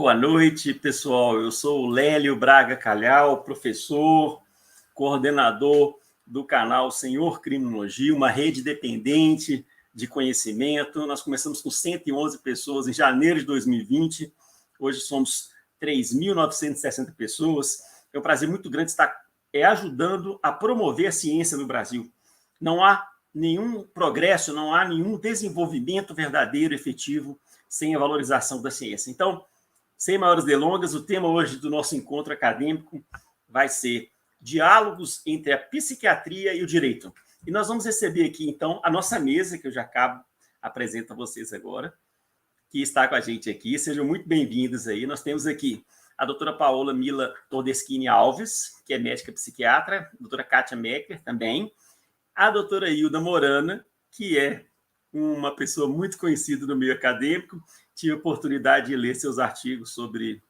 Boa noite, pessoal. Eu sou o Lélio Braga Calhau, professor, coordenador do canal Senhor Criminologia, uma rede dependente de conhecimento. Nós começamos com 111 pessoas em janeiro de 2020. Hoje somos 3.960 pessoas. É um prazer muito grande estar ajudando a promover a ciência no Brasil. Não há nenhum progresso, não há nenhum desenvolvimento verdadeiro, efetivo, sem a valorização da ciência. Então, sem maiores delongas, o tema hoje do nosso encontro acadêmico vai ser diálogos entre a psiquiatria e o direito. E nós vamos receber aqui, então, a nossa mesa, que eu já apresento a vocês agora, que está com a gente aqui. Sejam muito bem-vindos aí. Nós temos aqui a doutora Paola Mila Todeschini Alves, que é médica psiquiatra, a doutora Kátia Meckler também, a doutora Hilda Morana, que é uma pessoa muito conhecida no meio acadêmico. Tive a oportunidade de ler seus artigos sobre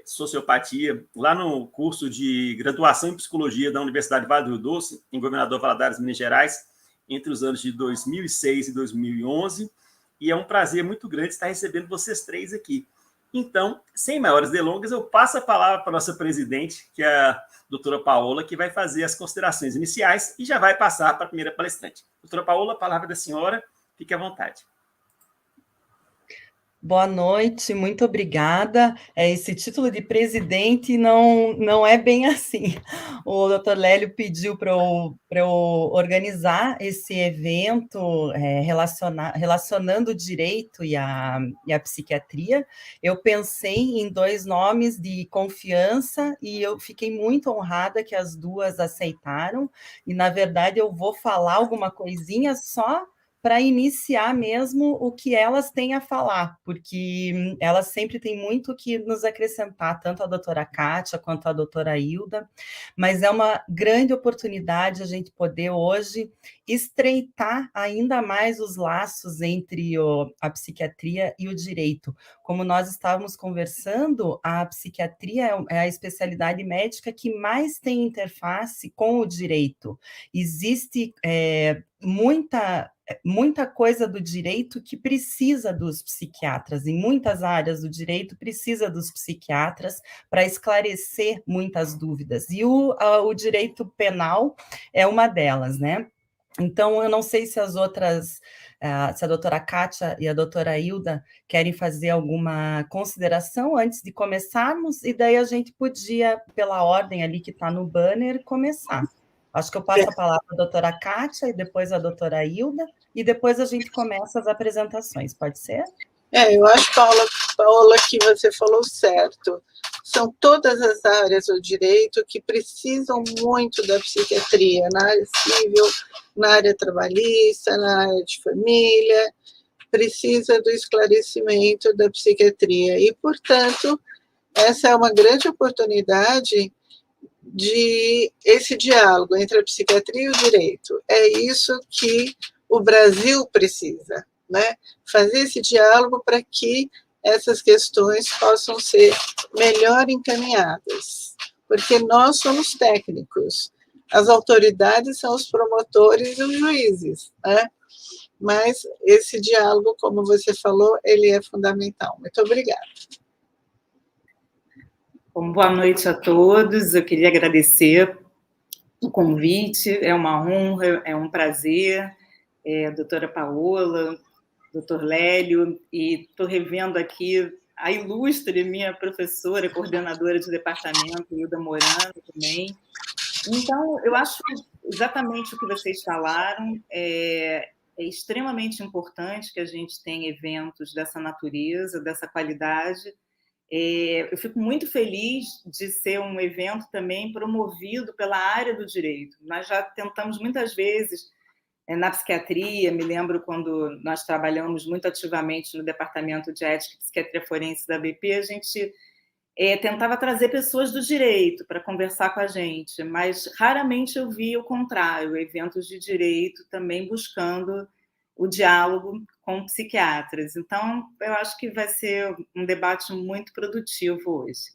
sociopatia lá no curso de graduação em psicologia da Universidade Vale do Rio Doce, em Governador Valadares, Minas Gerais, entre os anos de 2006 e 2011. E é um prazer muito grande estar recebendo vocês três aqui. Então, sem maiores delongas, eu passo a palavra para a nossa presidente, que é a doutora Paola, que vai fazer as considerações iniciais e já vai passar para a primeira palestrante. Doutora Paola, a palavra da senhora, fique à vontade. Boa noite, muito obrigada. Esse título de presidente não é bem assim. O doutor Lélio pediu para eu organizar esse evento relacionando o direito e a psiquiatria. Eu pensei em dois nomes de confiança e eu fiquei muito honrada que as duas aceitaram. E, na verdade, eu vou falar alguma coisinha só para iniciar mesmo o que elas têm a falar, porque elas sempre têm muito que nos acrescentar, tanto a doutora Kátia quanto a doutora Hilda, mas é uma grande oportunidade a gente poder hoje estreitar ainda mais os laços entre a psiquiatria e o direito. Como nós estávamos conversando, a psiquiatria é a especialidade médica que mais tem interface com o direito. Existe muita coisa do direito que precisa dos psiquiatras, em muitas áreas do direito precisa dos psiquiatras para esclarecer muitas dúvidas, e o direito penal é uma delas, né? Então, eu não sei se as outras, se a doutora Kátia e a doutora Hilda querem fazer alguma consideração antes de começarmos, e daí a gente podia, pela ordem ali que está no banner, começar. Acho que eu passo a palavra à doutora Kátia e depois à doutora Hilda, e depois a gente começa as apresentações, pode ser? Eu acho, Paola, que você falou certo. São todas as áreas do direito que precisam muito da psiquiatria, na área civil, na área trabalhista, na área de família, precisa do esclarecimento da psiquiatria. E, portanto, essa é uma grande oportunidade de esse diálogo entre a psiquiatria e o direito. É isso que o Brasil precisa, né? Fazer esse diálogo para que essas questões possam ser melhor encaminhadas, porque nós somos técnicos, as autoridades são os promotores e os juízes, né? Mas esse diálogo, como você falou, ele é fundamental. Muito obrigada. Bom, boa noite a todos. Eu queria agradecer o convite, é uma honra, é um prazer. Doutora Paola, doutor Lélio, e estou revendo aqui a ilustre minha professora, coordenadora de departamento, Hilda Morano, também. Então, eu acho exatamente o que vocês falaram. É extremamente importante que a gente tenha eventos dessa natureza, dessa qualidade. Eu fico muito feliz de ser um evento também promovido pela área do direito. Nós já tentamos muitas vezes na psiquiatria, me lembro quando nós trabalhamos muito ativamente no Departamento de Ética e Psiquiatria Forense da BP, a gente tentava trazer pessoas do direito para conversar com a gente, mas raramente eu vi o contrário, eventos de direito também buscando o diálogo com psiquiatras. Então, eu acho que vai ser um debate muito produtivo hoje.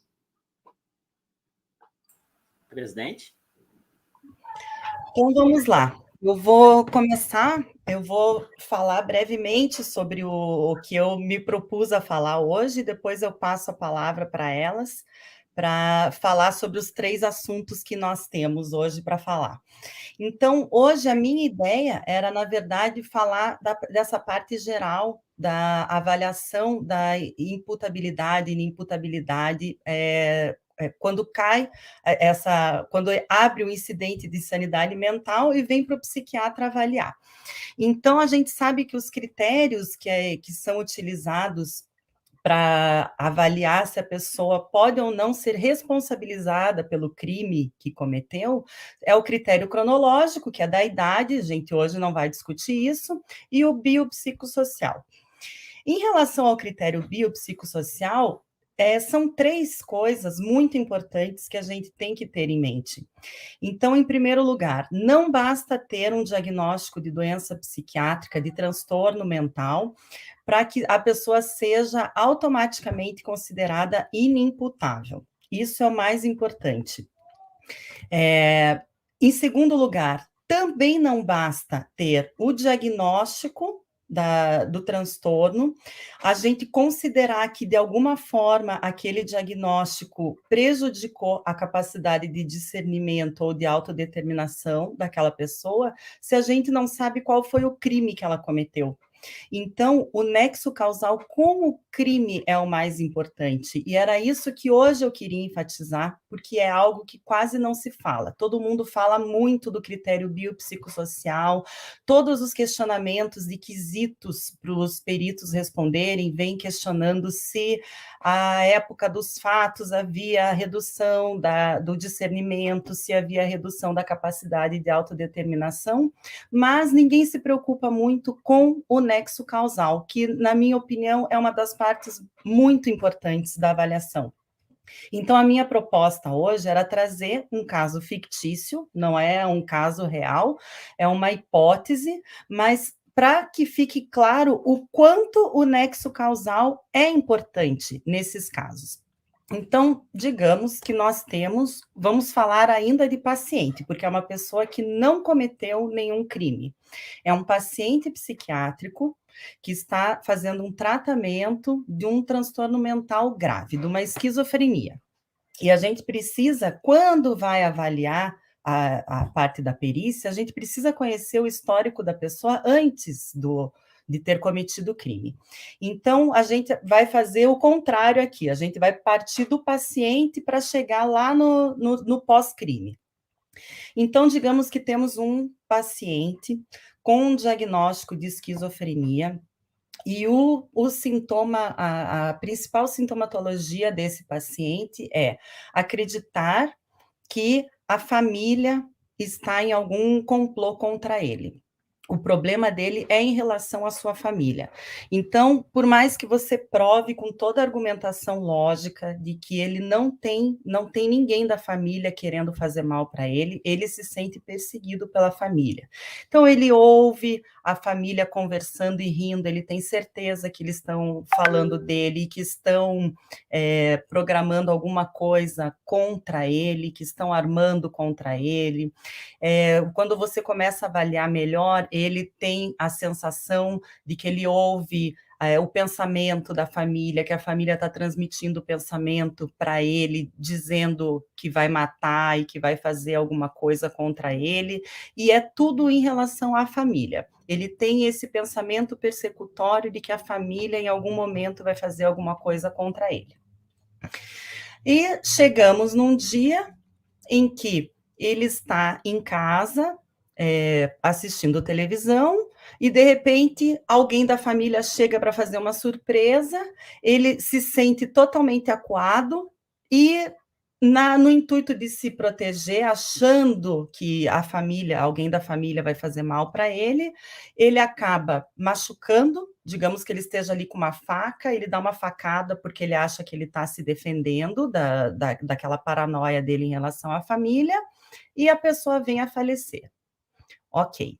Presidente? Então, vamos lá. Eu vou começar Eu vou falar brevemente sobre o que eu me propus a falar hoje, depois eu passo a palavra para elas, para falar sobre os 3 assuntos que nós temos hoje para falar. Então, hoje, a minha ideia era, na verdade, falar dessa parte geral da avaliação da imputabilidade e inimputabilidade, quando cai quando abre o incidente de sanidade mental e vem para o psiquiatra avaliar. Então, a gente sabe que os critérios que são utilizados para avaliar se a pessoa pode ou não ser responsabilizada pelo crime que cometeu, é o critério cronológico, que é da idade, a gente hoje não vai discutir isso, e o biopsicossocial. Em relação ao critério biopsicossocial, são 3 coisas muito importantes que a gente tem que ter em mente. Então, em primeiro lugar, não basta ter um diagnóstico de doença psiquiátrica, de transtorno mental, para que a pessoa seja automaticamente considerada inimputável. Isso é o mais importante. Em segundo lugar, também não basta ter o diagnóstico do transtorno, a gente considerar que, de alguma forma, aquele diagnóstico prejudicou a capacidade de discernimento ou de autodeterminação daquela pessoa, se a gente não sabe qual foi o crime que ela cometeu. Então, o nexo causal com o crime é o mais importante, e era isso que hoje eu queria enfatizar, porque é algo que quase não se fala. Todo mundo fala muito do critério biopsicossocial, todos os questionamentos e quesitos para os peritos responderem vêm questionando se à época dos fatos havia redução do discernimento, se havia redução da capacidade de autodeterminação, mas ninguém se preocupa muito com o nexo causal, que, na minha opinião, é uma das partes muito importantes da avaliação. Então, a minha proposta hoje era trazer um caso fictício, não é um caso real, é uma hipótese, mas para que fique claro o quanto o nexo causal é importante nesses casos. Então, digamos que nós vamos falar ainda de paciente, porque é uma pessoa que não cometeu nenhum crime. É um paciente psiquiátrico que está fazendo um tratamento de um transtorno mental grave, de uma esquizofrenia. E a gente precisa, quando vai avaliar a parte da perícia, a gente precisa conhecer o histórico da pessoa antes de ter cometido o crime. Então, a gente vai fazer o contrário aqui, a gente vai partir do paciente para chegar lá no pós-crime. Então, digamos que temos um paciente com um diagnóstico de esquizofrenia, e o sintoma, a principal sintomatologia desse paciente é acreditar que a família está em algum complô contra ele. O problema dele é em relação à sua família. Então, por mais que você prove com toda a argumentação lógica de que ele não tem ninguém da família querendo fazer mal para ele, ele se sente perseguido pela família. Então, ele ouve a família conversando e rindo, ele tem certeza que eles estão falando dele, que estão programando alguma coisa contra ele, que estão armando contra ele. Quando você começa a avaliar melhor, ele tem a sensação de que ele ouve o pensamento da família, que a família está transmitindo o pensamento para ele, dizendo que vai matar e que vai fazer alguma coisa contra ele, e é tudo em relação à família. Ele tem esse pensamento persecutório de que a família, em algum momento, vai fazer alguma coisa contra ele. E chegamos num dia em que ele está em casa, assistindo televisão, e, de repente, alguém da família chega para fazer uma surpresa, ele se sente totalmente acuado e, no intuito de se proteger, achando que alguém da família vai fazer mal para ele, ele acaba machucando, digamos que ele esteja ali com uma faca, ele dá uma facada porque ele acha que ele está se defendendo daquela paranoia dele em relação à família, e a pessoa vem a falecer. Ok.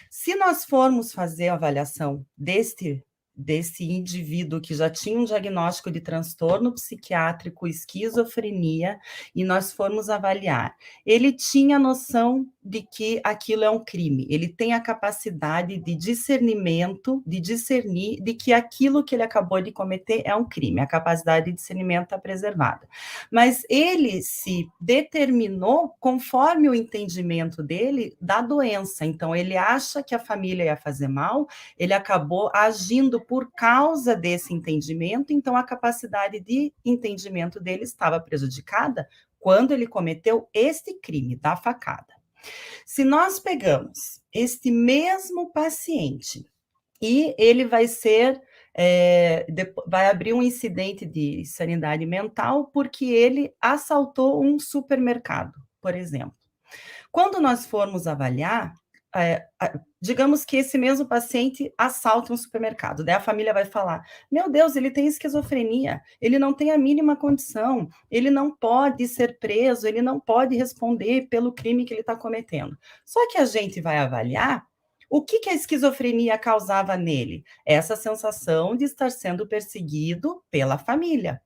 Se nós formos fazer a avaliação deste desse indivíduo que já tinha um diagnóstico de transtorno psiquiátrico, esquizofrenia, e nós fomos avaliar. Ele tinha noção de que aquilo é um crime, ele tem a capacidade de discernimento, de discernir de que aquilo que ele acabou de cometer é um crime, a capacidade de discernimento está preservada. Mas ele se determinou conforme o entendimento dele da doença, então ele acha que a família ia fazer mal, ele acabou agindo por causa desse entendimento, então a capacidade de entendimento dele estava prejudicada quando ele cometeu este crime da facada. Se nós pegamos este mesmo paciente e ele vai ser, vai abrir um incidente de sanidade mental porque ele assaltou um supermercado, por exemplo. Quando nós formos avaliar, digamos que esse mesmo paciente assalta um supermercado, daí a família vai falar, meu Deus, ele tem esquizofrenia, ele não tem a mínima condição, ele não pode ser preso, ele não pode responder pelo crime que ele está cometendo. Só que a gente vai avaliar o que a esquizofrenia causava nele? Essa sensação de estar sendo perseguido pela família.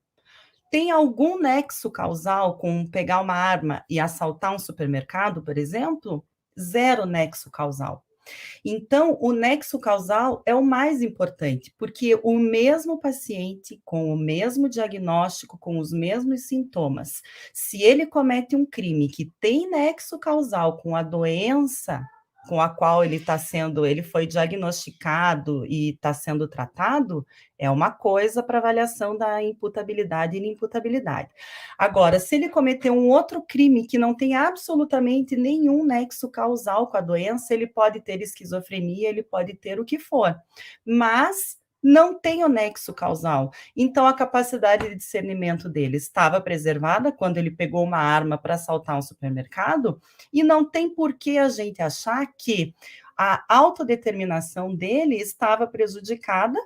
Tem algum nexo causal com pegar uma arma e assaltar um supermercado, por exemplo? Zero nexo causal. Então, o nexo causal é o mais importante, porque o mesmo paciente, com o mesmo diagnóstico, com os mesmos sintomas, se ele comete um crime que tem nexo causal com a doença com a qual ele foi diagnosticado e está sendo tratado, é uma coisa para avaliação da imputabilidade e inimputabilidade. Agora, se ele cometeu um outro crime que não tem absolutamente nenhum nexo causal com a doença, ele pode ter esquizofrenia, ele pode ter o que for, mas não tem o nexo causal. Então, a capacidade de discernimento dele estava preservada quando ele pegou uma arma para assaltar um supermercado, e não tem por que a gente achar que a autodeterminação dele estava prejudicada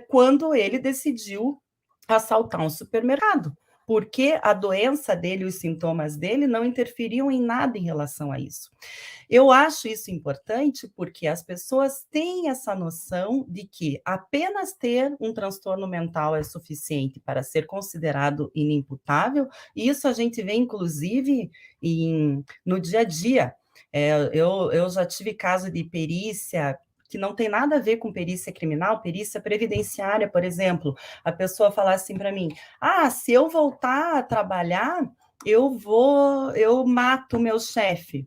quando ele decidiu assaltar um supermercado, porque a doença dele, os sintomas dele não interferiam em nada em relação a isso. Eu acho isso importante porque as pessoas têm essa noção de que apenas ter um transtorno mental é suficiente para ser considerado inimputável, e isso a gente vê, inclusive, no dia a dia. Eu já tive caso de perícia que não tem nada a ver com perícia criminal, perícia previdenciária, por exemplo. A pessoa falar assim para mim, se eu voltar a trabalhar, eu mato o meu chefe.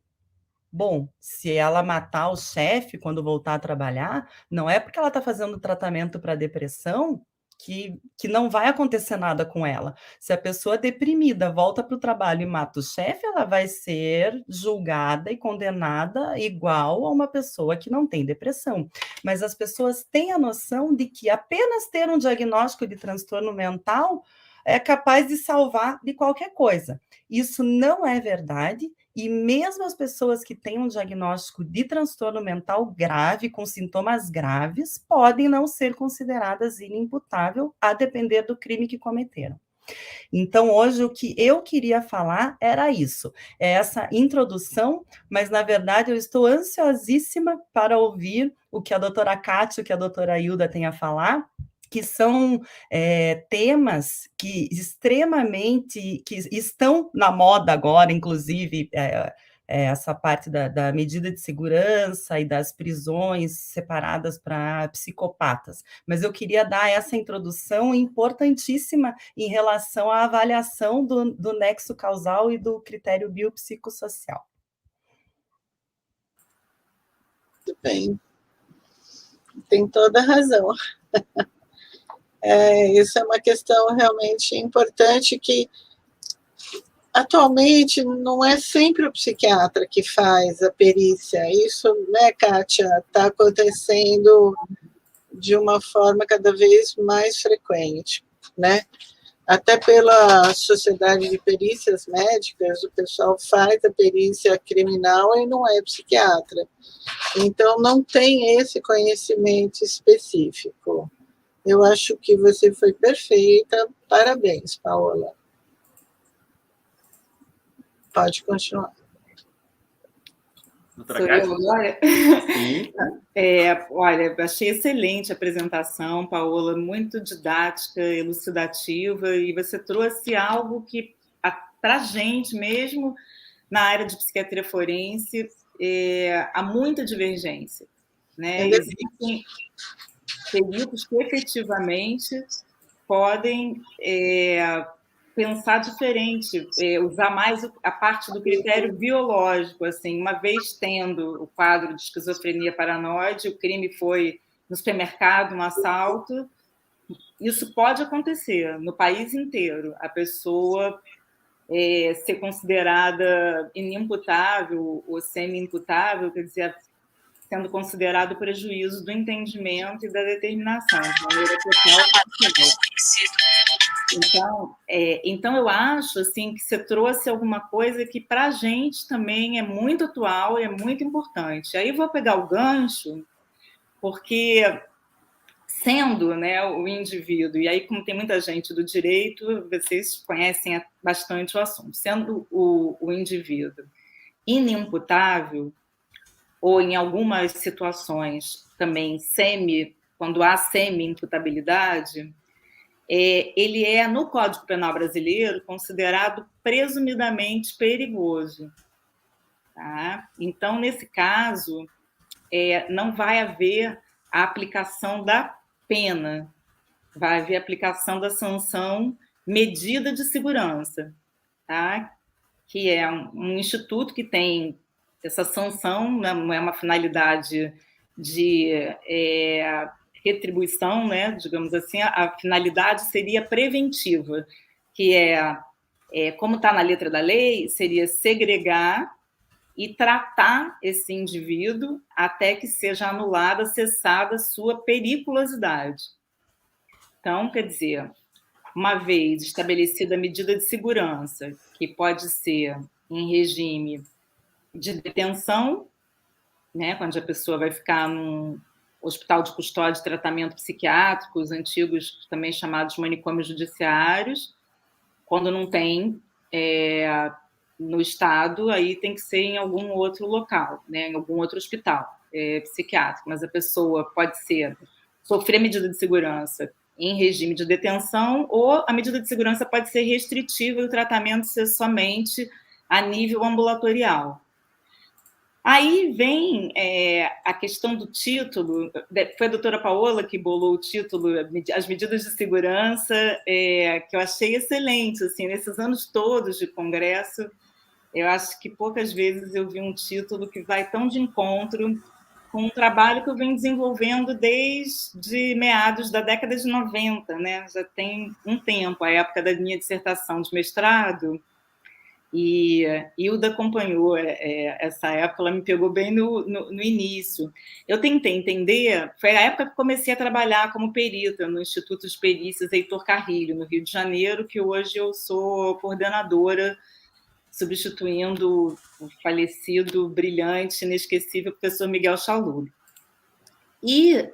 Bom, se ela matar o chefe quando voltar a trabalhar, não é porque ela está fazendo tratamento para depressão que não vai acontecer nada com ela. Se a pessoa deprimida volta para o trabalho e mata o chefe, ela vai ser julgada e condenada igual a uma pessoa que não tem depressão. Mas as pessoas têm a noção de que apenas ter um diagnóstico de transtorno mental é capaz de salvar de qualquer coisa. Isso não é verdade. E mesmo as pessoas que têm um diagnóstico de transtorno mental grave, com sintomas graves, podem não ser consideradas inimputável, a depender do crime que cometeram. Então, hoje, o que eu queria falar era isso, essa introdução, mas, na verdade, eu estou ansiosíssima para ouvir o que a doutora Kátia, o que a doutora Hilda tem a falar, que são temas que que estão na moda agora, inclusive essa parte da medida de segurança e das prisões separadas para psicopatas. Mas eu queria dar essa introdução importantíssima em relação à avaliação do nexo causal e do critério biopsicossocial. Muito bem. Tem toda a razão. Isso é uma questão realmente importante que, atualmente, não é sempre o psiquiatra que faz a perícia. Isso, né, Kátia, está acontecendo de uma forma cada vez mais frequente, né? Até pela Sociedade de Perícias Médicas, o pessoal faz a perícia criminal e não é psiquiatra. Então, não tem esse conhecimento específico. Eu acho que você foi perfeita. Parabéns, Paola. Pode continuar. Doutora Sou Kátia? eu agora? Sim. Olha, achei excelente a apresentação, Paola, muito didática, elucidativa, e você trouxe algo que, para a gente mesmo, na área de psiquiatria forense, há muita divergência, né? Existem peritos que efetivamente podem pensar diferente, usar mais a parte do critério biológico, assim, uma vez tendo o quadro de esquizofrenia paranoide, o crime foi no supermercado, um assalto, isso pode acontecer no país inteiro, a pessoa ser considerada inimputável ou semi-imputável, quer dizer, sendo considerado prejuízo do entendimento e da determinação, de maneira total ou parcial. Então, eu acho assim, que você trouxe alguma coisa que, para a gente, também é muito atual e é muito importante. Aí vou pegar o gancho, porque, sendo, né, o indivíduo, e aí, como tem muita gente do direito, vocês conhecem bastante o assunto, sendo o indivíduo inimputável, ou em algumas situações também quando há semi-imputabilidade, ele é, no Código Penal brasileiro, considerado presumidamente perigoso. Tá? Então, nesse caso, não vai haver a aplicação da pena, vai haver a aplicação da sanção medida de segurança, tá? Que é um instituto que tem essa sanção, não é uma finalidade de retribuição, né, digamos assim, a finalidade seria preventiva, que como está na letra da lei, seria segregar e tratar esse indivíduo até que seja anulada, cessada sua periculosidade. Então, quer dizer, uma vez estabelecida a medida de segurança, que pode ser em regime de detenção, né, quando a pessoa vai ficar num hospital de custódia e tratamento psiquiátrico, os antigos também chamados manicômios judiciários, quando não tem no estado, aí tem que ser em algum outro local, né, em algum outro hospital psiquiátrico, mas a pessoa pode sofrer medida de segurança em regime de detenção, ou a medida de segurança pode ser restritiva e o tratamento ser somente a nível ambulatorial. Aí vem a questão do título, foi a doutora Paola que bolou o título, as medidas de segurança, que eu achei excelente, assim, nesses anos todos de congresso, eu acho que poucas vezes eu vi um título que vai tão de encontro com um trabalho que eu venho desenvolvendo desde meados da década de 90, né? Já tem um tempo, a época da minha dissertação de mestrado, e Hilda acompanhou essa época, ela me pegou bem no início. Eu tentei entender, foi a época que comecei a trabalhar como perita no Instituto de Perícias Heitor Carrilho, no Rio de Janeiro, que hoje eu sou coordenadora, substituindo o falecido, brilhante, inesquecível professor Miguel Chalub. E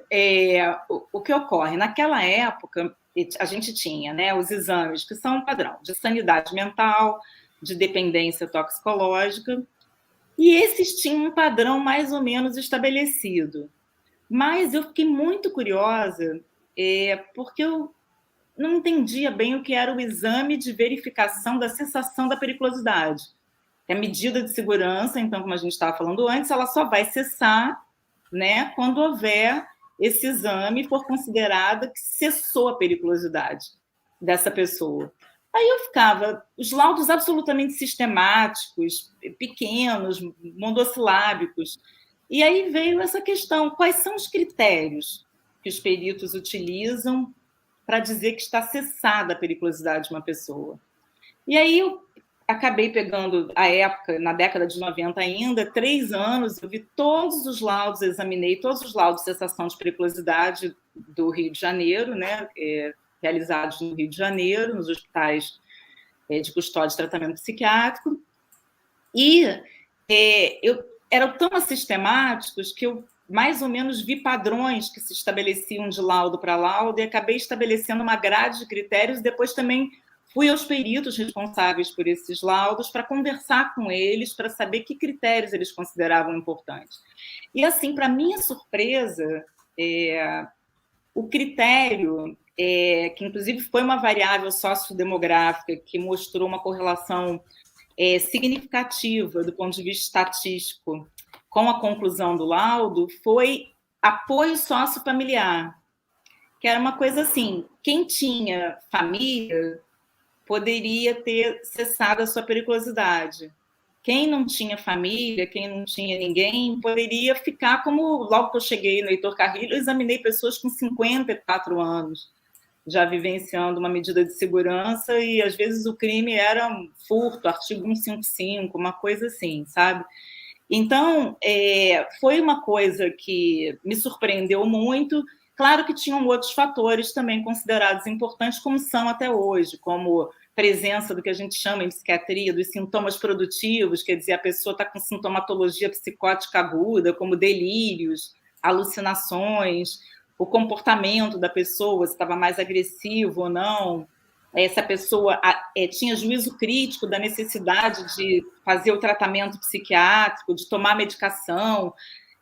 o que ocorre? Naquela época, a gente tinha, né, os exames que são um padrão de sanidade mental, de dependência toxicológica, e esses tinham um padrão mais ou menos estabelecido. Mas eu fiquei muito curiosa, porque eu não entendia bem o que era o exame de verificação da cessação da periculosidade. A medida de segurança, então, como a gente estava falando antes, ela só vai cessar, né, quando houver esse exame e for considerada que cessou a periculosidade dessa pessoa. Aí eu ficava, os laudos absolutamente sistemáticos, pequenos, monossilábicos. E aí veio essa questão, quais são os critérios que os peritos utilizam para dizer que está cessada a periculosidade de uma pessoa? E aí eu acabei pegando a época, na década de 90 ainda, 3 anos, eu vi todos os laudos, examinei todos os laudos de cessação de periculosidade do Rio de Janeiro, né, realizados no Rio de Janeiro, nos hospitais de custódia e tratamento psiquiátrico, e eram tão sistemáticos que eu mais ou menos vi padrões que se estabeleciam de laudo para laudo e acabei estabelecendo uma grade de critérios e depois também fui aos peritos responsáveis por esses laudos para conversar com eles, para saber que critérios eles consideravam importantes. E, assim, para minha surpresa, o critério, que inclusive foi uma variável sociodemográfica que mostrou uma correlação significativa do ponto de vista estatístico com a conclusão do laudo, foi apoio sociofamiliar, que era uma coisa assim, quem tinha família poderia ter cessado a sua periculosidade. Quem não tinha família, quem não tinha ninguém, poderia ficar como... Logo que eu cheguei no Heitor Carrilho, eu examinei pessoas com 54 anos, já vivenciando uma medida de segurança, e às vezes o crime era furto, artigo 155, uma coisa assim, sabe? Então, foi uma coisa que me surpreendeu muito. Claro que tinham outros fatores também considerados importantes, como são até hoje, como presença do que a gente chama em psiquiatria, dos sintomas produtivos, quer dizer, a pessoa está com sintomatologia psicótica aguda, como delírios, alucinações, o comportamento da pessoa, se estava mais agressivo ou não, se a pessoa tinha juízo crítico da necessidade de fazer o tratamento psiquiátrico, de tomar medicação.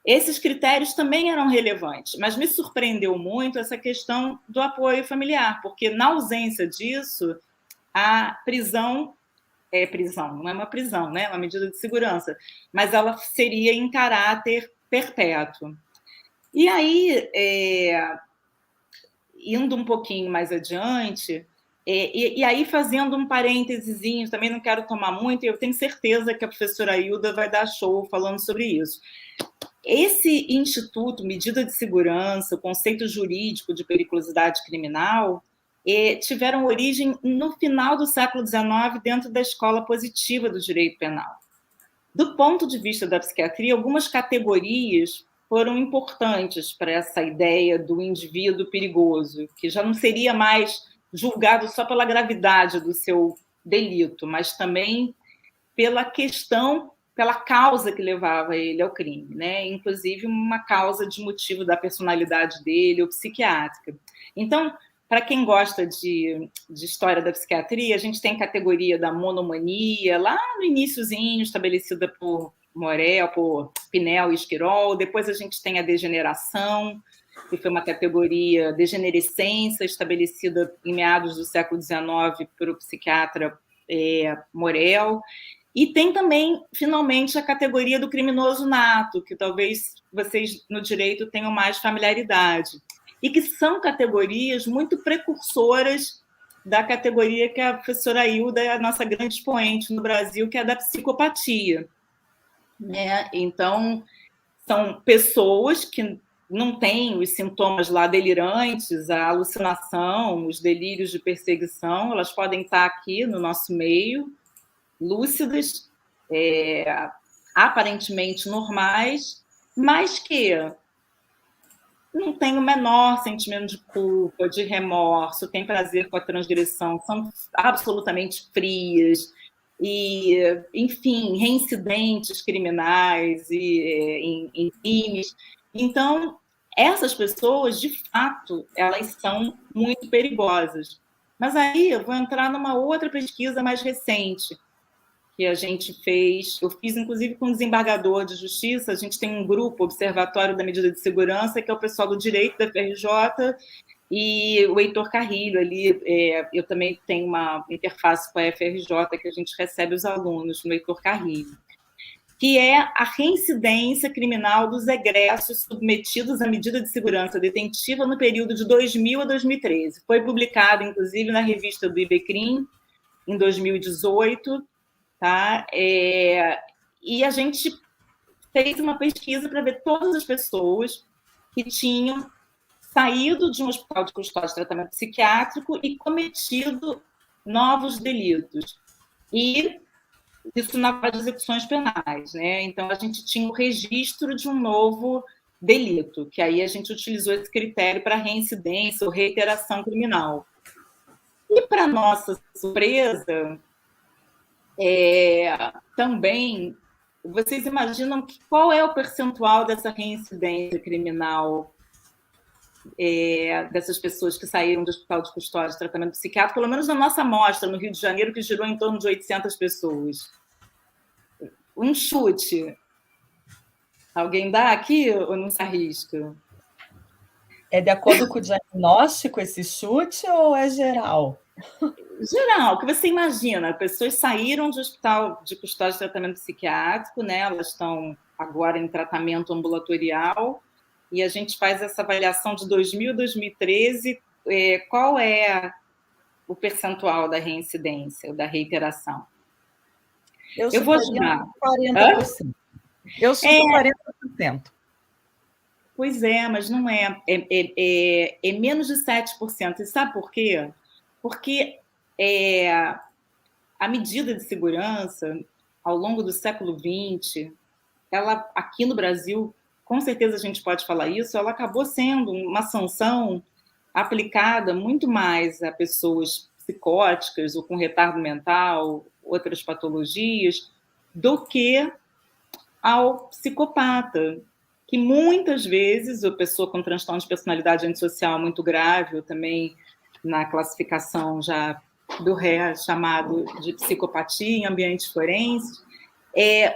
Esses critérios também eram relevantes, mas me surpreendeu muito essa questão do apoio familiar, porque na ausência disso, a prisão não é uma prisão, né? É uma medida de segurança, mas ela seria em caráter perpétuo. E aí, indo um pouquinho mais adiante, e aí fazendo um parênteses, também não quero tomar muito, e eu tenho certeza que a professora Hilda vai dar show falando sobre isso. Esse instituto, medida de segurança, o conceito jurídico de periculosidade criminal, tiveram origem no final do século XIX dentro da escola positiva do direito penal. Do ponto de vista da psiquiatria, algumas categorias foram importantes para essa ideia do indivíduo perigoso, que já não seria mais julgado só pela gravidade do seu delito, mas também pela questão, pela causa que levava ele ao crime, né? Inclusive uma causa de motivo da personalidade dele ou psiquiátrica. Então, para quem gosta de história da psiquiatria, a gente tem a categoria da monomania, lá no iniciozinho, estabelecida por Morel, por Pinel e Esquirol. Depois a gente tem a degeneração, que foi uma categoria degenerescência, estabelecida em meados do século XIX por o psiquiatra Morel. E tem também, finalmente, a categoria do criminoso nato, que talvez vocês no direito tenham mais familiaridade, e que são categorias muito precursoras da categoria que a professora Hilda é a nossa grande expoente no Brasil, que é a da psicopatia. Então, são pessoas que não têm os sintomas lá delirantes, a alucinação, os delírios de perseguição, elas podem estar aqui no nosso meio, lúcidas, aparentemente normais, mas que não têm o menor sentimento de culpa, de remorso, têm prazer com a transgressão, são absolutamente frias, e, enfim, reincidentes criminais e em crimes. Então, essas pessoas, de fato, elas são muito perigosas. Mas aí eu vou entrar numa outra pesquisa mais recente, que a gente fez, eu fiz inclusive com o desembargador de justiça, a gente tem um grupo, Observatório da Medida de Segurança, que é o pessoal do direito da FRJ, e o Heitor Carrilho ali, eu também tenho uma interface com a FRJ, que a gente recebe os alunos no Heitor Carrilho, que é a reincidência criminal dos egressos submetidos à medida de segurança detentiva no período de 2000 a 2013. Foi publicado, inclusive, na revista do IBCRIM, em 2018, tá? E a gente fez uma pesquisa para ver todas as pessoas que tinham saído de um hospital de custódia de tratamento psiquiátrico e cometido novos delitos. E isso nas execuções penais, né? Então, a gente tinha o registro de um novo delito, que aí a gente utilizou esse critério para reincidência ou reiteração criminal. E, para nossa surpresa, também, vocês imaginam qual é o percentual dessa reincidência criminal dessas pessoas que saíram do hospital de custódia de tratamento psiquiátrico, pelo menos na nossa amostra, no Rio de Janeiro, que girou em torno de 800 pessoas. Um chute. Alguém dá aqui ou não se arrisca? É de acordo com o diagnóstico esse chute ou é geral? Geral, o que você imagina? Pessoas saíram do hospital de custódia de tratamento psiquiátrico, né? Elas estão agora em tratamento ambulatorial, e a gente faz essa avaliação de 2000 a 2013. Qual é o percentual da reincidência, ou da reiteração? Eu vou ajudar. 40%. Eu chuto 40%. Pois é, mas não é. É menos de 7%. E sabe por quê? Porque a medida de segurança, ao longo do século XX, ela, aqui no Brasil, com certeza a gente pode falar isso, ela acabou sendo uma sanção aplicada muito mais a pessoas psicóticas ou com retardo mental, outras patologias, do que ao psicopata, que muitas vezes a pessoa com transtorno de personalidade antissocial muito grave, ou também na classificação já do RE chamado de psicopatia em ambientes forenses,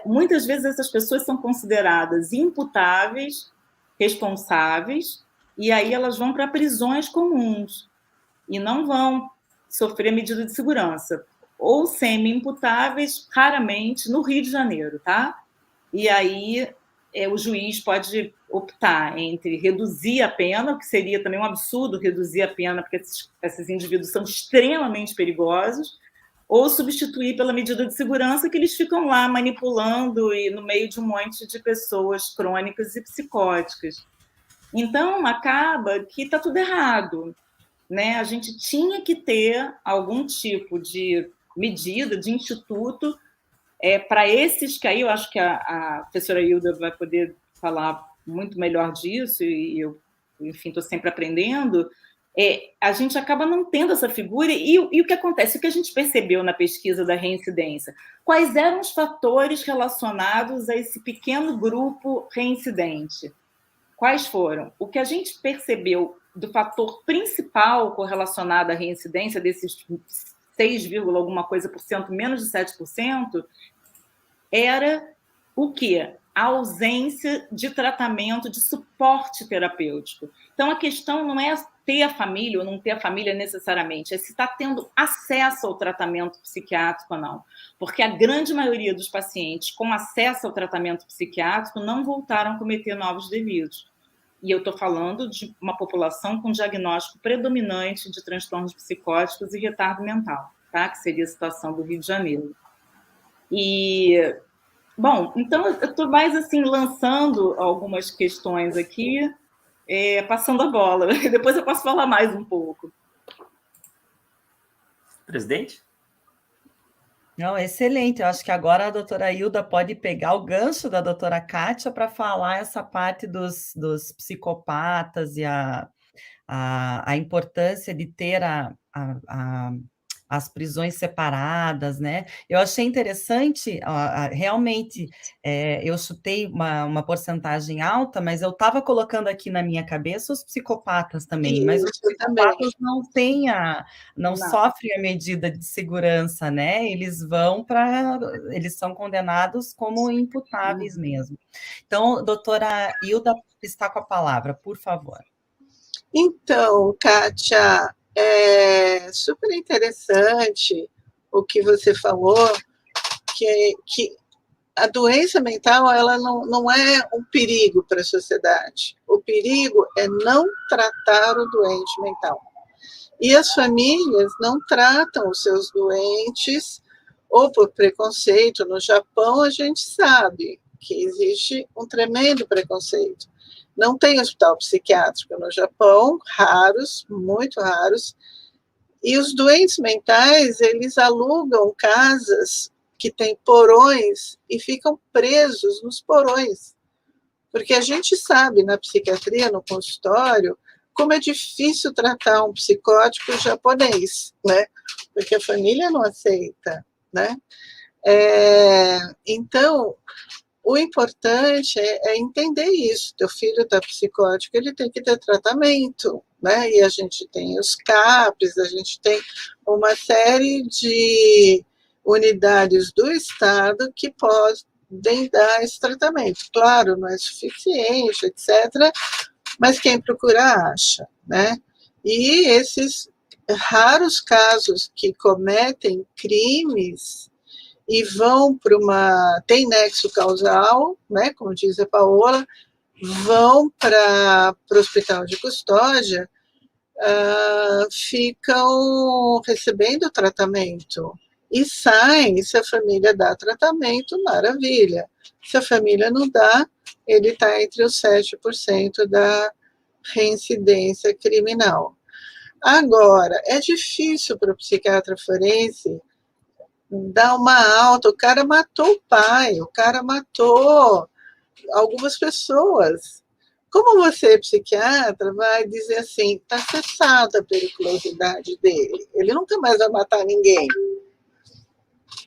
muitas vezes essas pessoas são consideradas imputáveis, responsáveis, e aí elas vão para prisões comuns e não vão sofrer medida de segurança, ou semi-imputáveis, raramente, no Rio de Janeiro, tá? E aí o juiz pode optar entre reduzir a pena, o que seria também um absurdo reduzir a pena, porque esses indivíduos são extremamente perigosos, ou substituir pela medida de segurança, que eles ficam lá manipulando e no meio de um monte de pessoas crônicas e psicóticas. Então, acaba que está tudo errado, né? A gente tinha que ter algum tipo de medida, de instituto, para esses, que aí eu acho que a professora Hilda vai poder falar muito melhor disso, e eu, enfim, estou sempre aprendendo, a gente acaba não tendo essa figura, e o que acontece, o que a gente percebeu na pesquisa da reincidência, quais eram os fatores relacionados a esse pequeno grupo reincidente? Quais foram? O que a gente percebeu do fator principal correlacionado à reincidência, desses 6, alguma coisa por cento, menos de 7%, era o quê? A ausência de tratamento, de suporte terapêutico. Então, a questão não é ter a família ou não ter a família necessariamente, é se está tendo acesso ao tratamento psiquiátrico ou não. Porque a grande maioria dos pacientes com acesso ao tratamento psiquiátrico não voltaram a cometer novos delitos. E eu estou falando de uma população com diagnóstico predominante de transtornos psicóticos e retardo mental, tá? Que seria a situação do Rio de Janeiro. E, bom, então eu estou mais assim lançando algumas questões aqui, passando a bola. Depois eu posso falar mais um pouco. Presidente? Não, excelente. Eu acho que agora a doutora Hilda pode pegar o gancho da doutora Kátia para falar essa parte dos psicopatas e a importância de ter as prisões separadas, né? Eu achei interessante, realmente, eu chutei uma porcentagem alta, mas eu estava colocando aqui na minha cabeça os psicopatas também, Isso, mas os psicopatas também. não sofrem a medida de segurança, né? Eles são condenados como imputáveis mesmo. Então, doutora Hilda está com a palavra, por favor. Então, Kátia, é super interessante o que você falou, que a doença mental ela não é um perigo para a sociedade. O perigo é não tratar o doente mental. E as famílias não tratam os seus doentes, ou por preconceito. No Japão, a gente sabe que existe um tremendo preconceito. Não tem hospital psiquiátrico no Japão, raros, muito raros, e os doentes mentais, eles alugam casas que têm porões e ficam presos nos porões. Porque a gente sabe, na psiquiatria, no consultório, como é difícil tratar um psicótico japonês, né? Porque a família não aceita, né? Então, o importante é entender isso. Teu filho está psicótico, ele tem que ter tratamento, né? E a gente tem os CAPs, a gente tem uma série de unidades do Estado que podem dar esse tratamento. Claro, não é suficiente, etc., mas quem procura acha, né? E esses raros casos que cometem crimes e vão para tem nexo causal, né, como diz a Paola, vão para o hospital de custódia, ficam recebendo tratamento e saem. Se a família dá tratamento, maravilha. Se a família não dá, ele está entre os 7% da reincidência criminal. Agora, é difícil para o psiquiatra forense dar uma alta. O cara matou o pai, o cara matou algumas pessoas. Como você, psiquiatra, vai dizer assim, está cessada a periculosidade dele, ele nunca mais vai matar ninguém.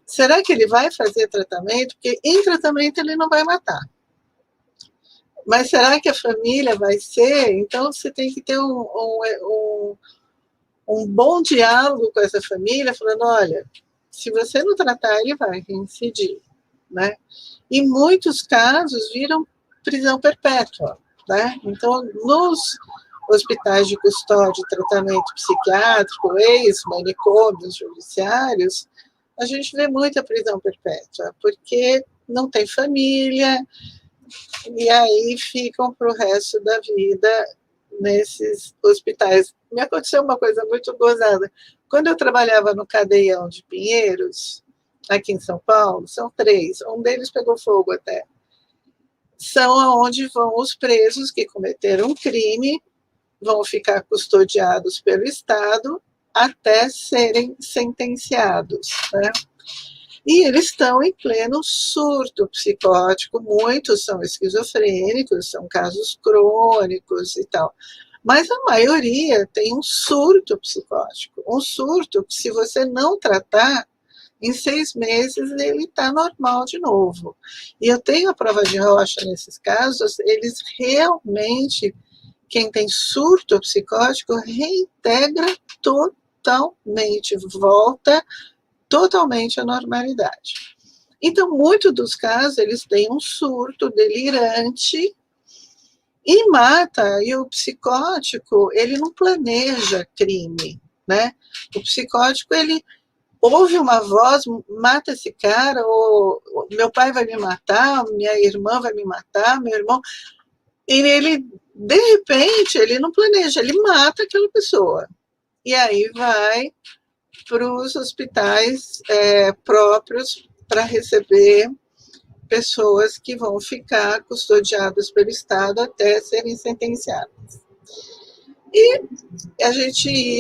Será que ele vai fazer tratamento? Porque em tratamento ele não vai matar. Mas será que a família vai ser? Então você tem que ter um bom diálogo com essa família, falando, olha, se você não tratar, ele vai reincidir, né? E muitos casos viram prisão perpétua, né? Então, nos hospitais de custódia e tratamento psiquiátrico, ex-manicômios judiciários, a gente vê muita prisão perpétua, porque não tem família, e aí ficam para o resto da vida nesses hospitais. Me aconteceu uma coisa muito gozada. Quando eu trabalhava no Cadeião de Pinheiros, aqui em São Paulo, são 3, um deles pegou fogo até. São aonde vão os presos que cometeram crime, vão ficar custodiados pelo Estado até serem sentenciados, né? E eles estão em pleno surto psicótico, muitos são esquizofrênicos, são casos crônicos e tal. Mas a maioria tem um surto psicótico, um surto que, se você não tratar, em 6 meses ele está normal de novo. E eu tenho a prova de rocha nesses casos, eles realmente, quem tem surto psicótico, reintegra totalmente, volta totalmente à normalidade. Então, muitos dos casos, eles têm um surto delirante e mata. E o psicótico, ele não planeja crime, né? O psicótico, ele ouve uma voz, mata esse cara, ou meu pai vai me matar, minha irmã vai me matar, meu irmão. E ele, de repente, ele não planeja, ele mata aquela pessoa. E aí vai para os hospitais próprios para receber pessoas que vão ficar custodiadas pelo Estado até serem sentenciadas. E a gente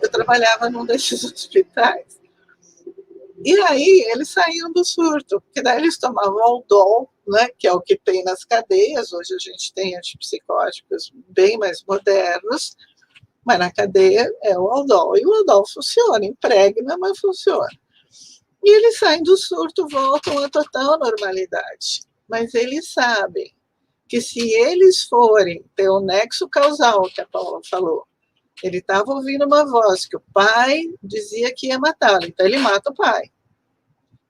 eu trabalhava num desses hospitais, e aí eles saíam do surto, porque daí eles tomavam Aldol, né, que é o que tem nas cadeias. Hoje a gente tem antipsicóticos bem mais modernos, mas na cadeia é o Aldol, e o Aldol funciona, impregna, mas funciona. E eles saem do surto, voltam à total normalidade. Mas eles sabem que, se eles forem ter o nexo causal, que a Paula falou, ele estava ouvindo uma voz que o pai dizia que ia matá-lo, então ele mata o pai.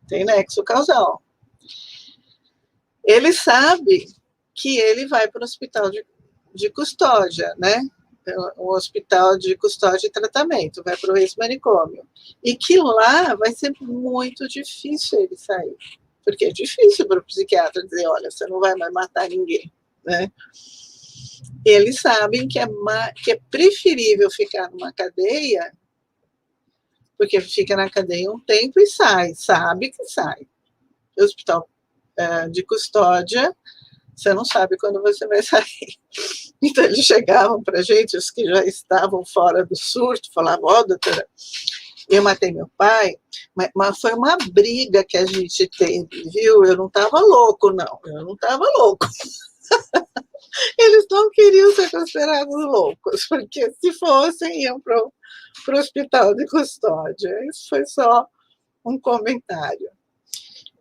Tem nexo causal. Ele sabe que ele vai para o hospital de custódia, né? Um hospital de custódia e tratamento, vai para o ex-manicômio. E que lá vai ser muito difícil ele sair. Porque é difícil para o psiquiatra dizer, olha, você não vai mais matar ninguém, né? Eles sabem que é preferível ficar numa cadeia, porque fica na cadeia um tempo e sai, sabe que sai. O hospital de custódia, você não sabe quando você vai sair. Então, eles chegavam para a gente, os que já estavam fora do surto, falavam, doutora, eu matei meu pai, mas foi uma briga que a gente teve, viu? Eu não estava louco, não. Eu não estava louco. Eles não queriam ser considerados loucos, porque se fossem, iam para o hospital de custódia. Isso foi só um comentário.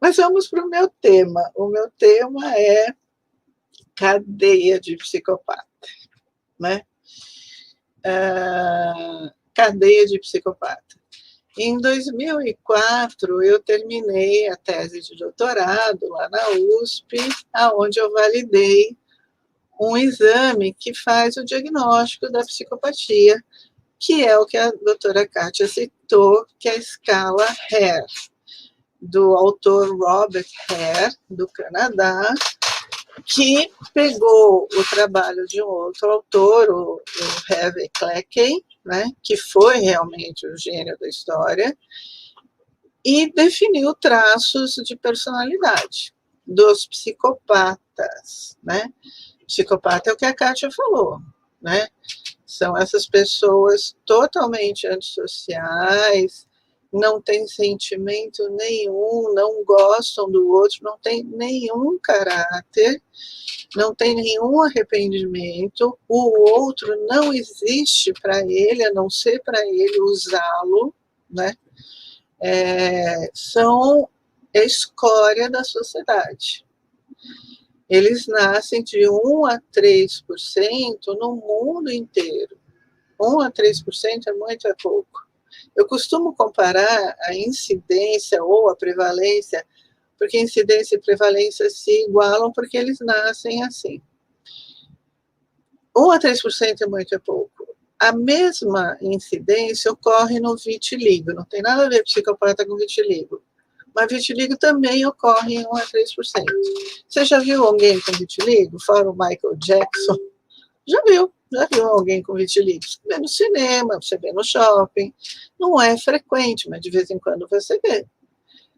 Mas vamos para o meu tema. O meu tema é cadeia de psicopata, né? Cadeia de psicopata. Em 2004, eu terminei a tese de doutorado lá na USP, onde eu validei um exame que faz o diagnóstico da psicopatia, que é o que a doutora Kátia citou, que é a escala Hare, do autor Robert Hare, do Canadá, que pegou o trabalho de um outro autor, o Harvey Cleckey, né, que foi realmente o gênio da história, e definiu traços de personalidade dos psicopatas, né? Psicopata é o que a Kátia falou, né? São essas pessoas totalmente antissociais, não têm sentimento nenhum, não gostam do outro, não tem nenhum caráter, não tem nenhum arrependimento, o outro não existe para ele, a não ser para ele usá-lo, né? São a escória da sociedade. Eles nascem de 1 a 3% no mundo inteiro. 1 a 3% é muito, é pouco. Eu costumo comparar a incidência ou a prevalência, porque incidência e prevalência se igualam porque eles nascem assim. 1 a 3% é muito, é pouco. A mesma incidência ocorre no vitiligo, não tem nada a ver psicopata com vitiligo. Mas vitiligo também ocorre em 1 a 3%. Você já viu alguém com vitiligo? Fora o Michael Jackson? Já viu alguém com vitiligo? Você vê no cinema, você vê no shopping. Não é frequente, mas de vez em quando você vê.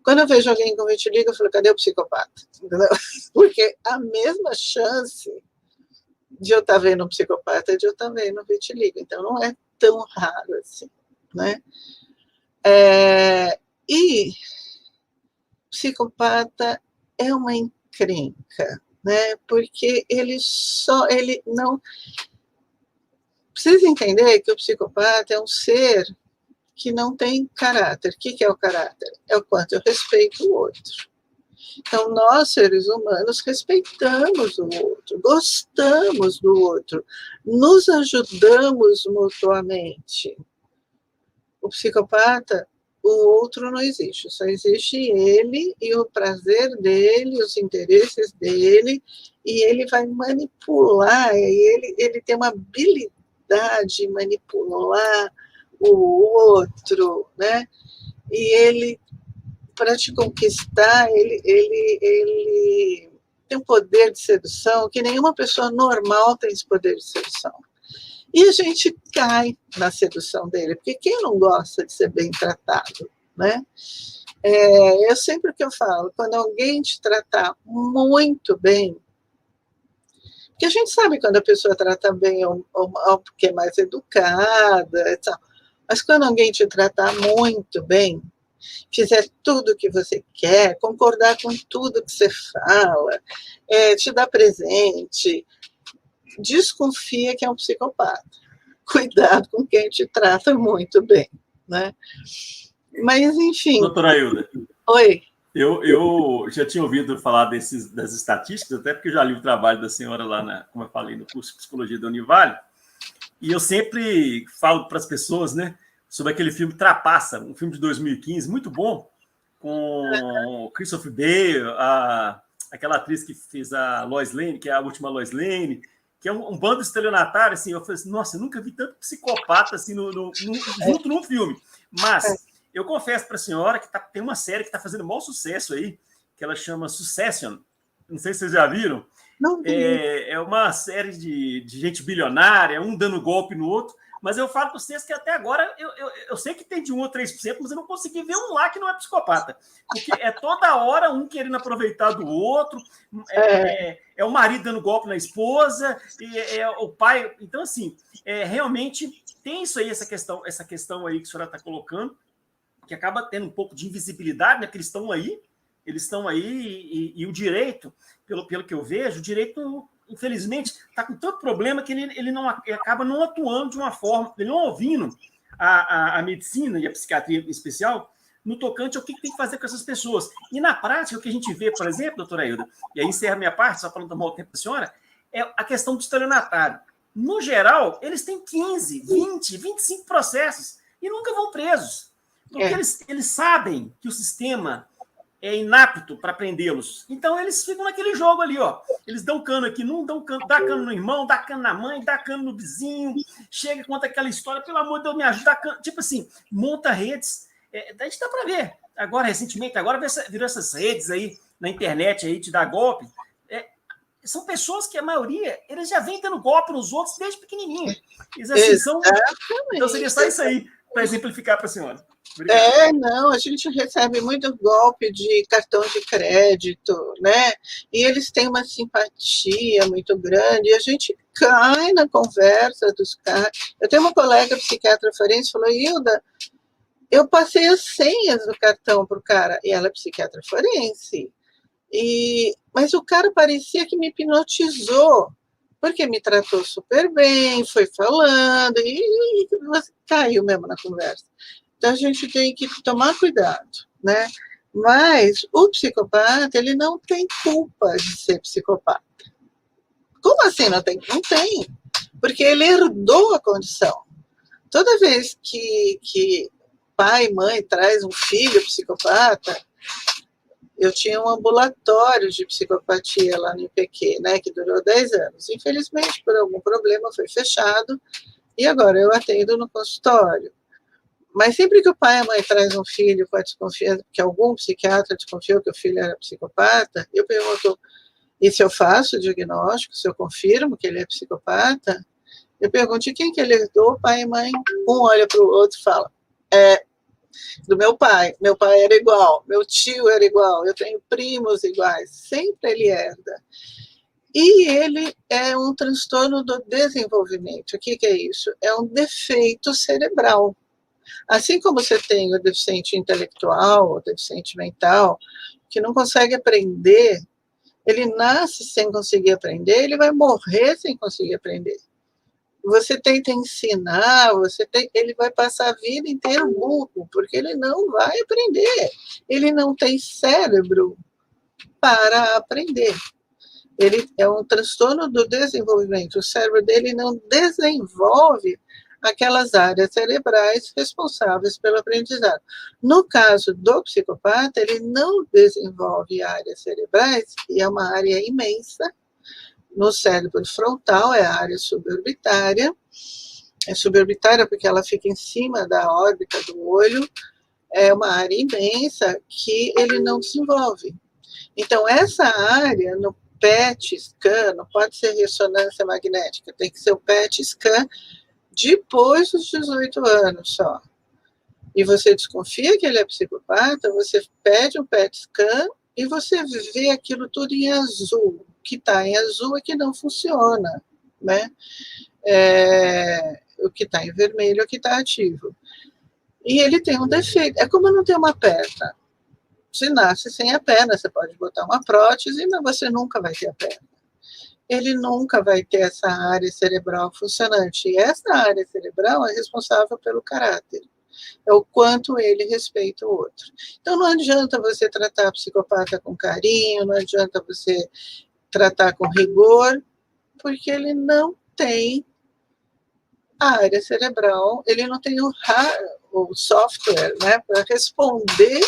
Quando eu vejo alguém com vitiligo, eu falo, cadê o psicopata? Entendeu? Porque a mesma chance de eu estar vendo um psicopata é de eu estar vendo um vitiligo. Então, não é tão raro assim, né? E psicopata é uma encrenca, né? Porque ele não... Precisa entender que o psicopata é um ser que não tem caráter. O que é o caráter? É o quanto eu respeito o outro. Então, nós, seres humanos, respeitamos o outro, gostamos do outro, nos ajudamos mutuamente. O psicopata, o outro não existe, só existe ele e o prazer dele, os interesses dele, e ele vai manipular, e ele tem uma habilidade de manipular o outro, né? E ele, para te conquistar, ele tem um poder de sedução que nenhuma pessoa normal tem esse poder de sedução. E a gente cai na sedução dele, porque quem não gosta de ser bem tratado, né? É sempre o que eu falo, quando alguém te tratar muito bem, porque a gente sabe quando a pessoa trata bem ou porque é mais educada, etc. Mas quando alguém te tratar muito bem, fizer tudo o que você quer, concordar com tudo que você fala, te dar presente, desconfia que é um psicopata. Cuidado com quem te trata muito bem, né? Mas, enfim... Doutora Ailda. Oi. Eu já tinha ouvido falar das estatísticas, até porque eu já li o trabalho da senhora lá, como eu falei, no curso de Psicologia da Univale, e eu sempre falo para as pessoas, né, sobre aquele filme Trapaça, um filme de 2015, muito bom, com o Christopher Bale, aquela atriz que fez a Lois Lane, que é a última Lois Lane, que é um bando estelionatário, assim, eu falei assim, nossa, eu nunca vi tanto psicopata assim, junto num filme. Mas eu confesso para a senhora que tem uma série que está fazendo maior sucesso aí, que ela chama Succession, não sei se vocês já viram. Não vi. É uma série de gente bilionária, um dando golpe no outro, mas eu falo para vocês que até agora eu sei que tem de 1 a 3%, mas eu não consegui ver um lá que não é psicopata. Porque é toda hora um querendo aproveitar do outro, é o marido dando golpe na esposa, é o pai. Então, assim, realmente tem isso aí, essa questão aí que a senhora está colocando, que acaba tendo um pouco de invisibilidade, né? Que eles estão aí, e o direito, pelo que eu vejo, o direito, infelizmente, está com tanto problema que ele acaba não atuando de uma forma, ele não ouvindo a medicina e a psiquiatria em especial, no tocante ao que tem que fazer com essas pessoas. E na prática, o que a gente vê, por exemplo, doutora Hilda, e aí encerra a minha parte, só para não tomar o tempo da senhora, é a questão do estelionatário. No geral, eles têm 15, 20, 25 processos e nunca vão presos, porque eles sabem que o sistema é inapto para prendê-los. Então, eles ficam naquele jogo ali, ó. Eles dão cano aqui, não dão cano, dá cano no irmão, dá cano na mãe, dá cano no vizinho, chega, conta aquela história, pelo amor de Deus, me ajuda, dá cano. Tipo assim, monta redes. A gente dá para ver. Agora, recentemente, agora virou essas redes aí na internet aí, te dá golpe. São pessoas que a maioria, eles já vêm dando golpe nos outros desde pequenininho. Eles assim, são... Então, seria só isso aí, para exemplificar para a senhora. Obrigado. Não, a gente recebe muito golpe de cartão de crédito, né? E eles têm uma simpatia muito grande, e a gente cai na conversa dos caras. Eu tenho uma colega psiquiatra forense que falou, Hilda, eu passei as senhas do cartão para o cara, e ela é psiquiatra forense. Mas o cara parecia que me hipnotizou, porque me tratou super bem, foi falando, e caiu mesmo na conversa. Então, a gente tem que tomar cuidado, né? Mas o psicopata, ele não tem culpa de ser psicopata. Como assim não tem? Não tem, porque ele herdou a condição. Toda vez que pai e mãe traz um filho psicopata, eu tinha um ambulatório de psicopatia lá no IPQ, né, que durou 10 anos. Infelizmente, por algum problema, foi fechado, e agora eu atendo no consultório. Mas sempre que o pai e a mãe traz um filho com a desconfiança, que algum psiquiatra desconfiou que o filho era psicopata, eu pergunto, e se eu faço o diagnóstico, se eu confirmo que ele é psicopata, eu pergunto, de quem que ele herdou, pai e mãe? Um olha para o outro e fala, do meu pai era igual, meu tio era igual, eu tenho primos iguais, sempre ele herda. E ele é um transtorno do desenvolvimento. O que é isso? É um defeito cerebral. Assim como você tem o deficiente intelectual, o deficiente mental, que não consegue aprender, ele nasce sem conseguir aprender, ele vai morrer sem conseguir aprender. Você tenta ensinar, ele vai passar a vida inteira burro, porque ele não vai aprender. Ele não tem cérebro para aprender. Ele é um transtorno do desenvolvimento. O cérebro dele não desenvolve aquelas áreas cerebrais responsáveis pelo aprendizado. No caso do psicopata, ele não desenvolve áreas cerebrais, e é uma área imensa. No cérebro frontal, é a área suborbitária. É suborbitária porque ela fica em cima da órbita do olho. É uma área imensa que ele não desenvolve. Então, essa área, no PET scan, não pode ser ressonância magnética, tem que ser o PET scan depois dos 18 anos só. E você desconfia que ele é psicopata, você pede um PET scan e você vê aquilo tudo em azul. O que está em azul é que não funciona, né? O que está em vermelho é o que está ativo. E ele tem um defeito, é como não ter uma perna. Você nasce sem a perna, você pode botar uma prótese, mas você nunca vai ter a perna. Ele nunca vai ter essa área cerebral funcionante. E essa área cerebral é responsável pelo caráter. É o quanto ele respeita o outro. Então, não adianta você tratar a psicopata com carinho, não adianta você tratar com rigor, porque ele não tem a área cerebral, ele não tem o software, né, para responder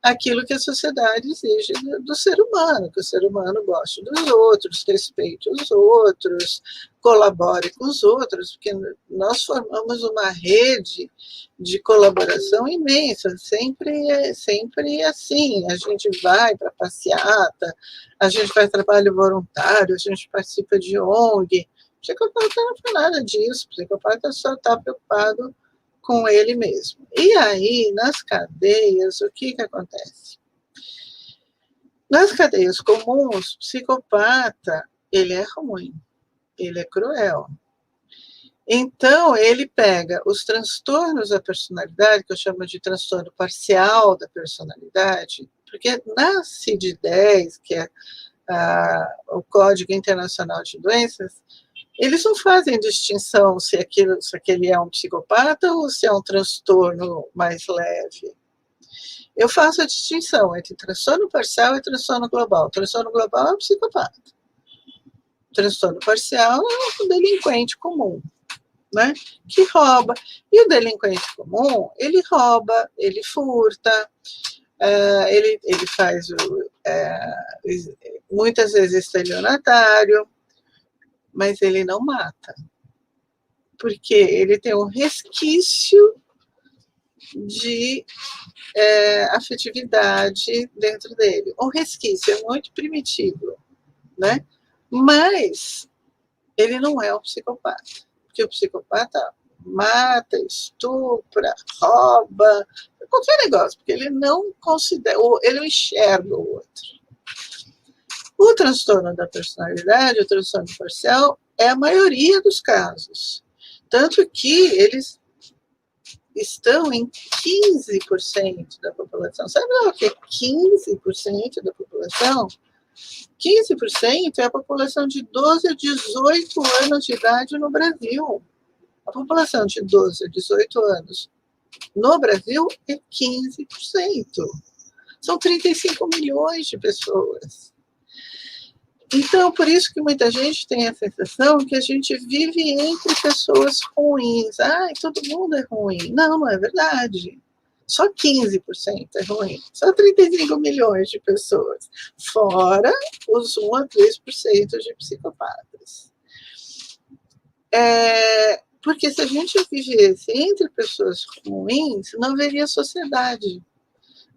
aquilo que a sociedade exige do ser humano, que o ser humano goste dos outros, respeite os outros, colabore com os outros, porque nós formamos uma rede de colaboração imensa, sempre assim, a gente vai para passeata, a gente faz trabalho voluntário, a gente participa de ONG. O psicopata não faz nada disso, o psicopata só está preocupado com ele mesmo. E aí, nas cadeias, o que acontece? Nas cadeias comuns, o psicopata, ele é ruim, ele é cruel. Então, ele pega os transtornos da personalidade, que eu chamo de transtorno parcial da personalidade, porque na CID-10, que é o Código Internacional de Doenças, eles não fazem distinção se aquele é um psicopata ou se é um transtorno mais leve. Eu faço a distinção entre transtorno parcial e transtorno global. Transtorno global é um psicopata. Transtorno parcial é um delinquente comum, né? Que rouba. E o delinquente comum, ele rouba, ele furta, ele faz muitas vezes estelionatário, mas ele não mata. Porque ele tem um resquício de afetividade dentro dele. Um resquício, é muito primitivo, né? Mas ele não é um psicopata, porque o psicopata mata, estupra, rouba, qualquer negócio, porque ele não considera, ele não enxerga o outro. O transtorno da personalidade, o transtorno parcial, é a maioria dos casos. Tanto que eles estão em 15% da população. Sabe o que é 15% da população? 15% é a população de 12 a 18 anos de idade no Brasil. A população de 12 a 18 anos no Brasil é 15%. São 35 milhões de pessoas. Então, por isso que muita gente tem a sensação que a gente vive entre pessoas ruins. Ai, todo mundo é ruim. Não, não é verdade. Só 15% é ruim. Só 35 milhões de pessoas. Fora os 1 a 3% de psicopatas. Porque se a gente vivesse entre pessoas ruins, não haveria sociedade.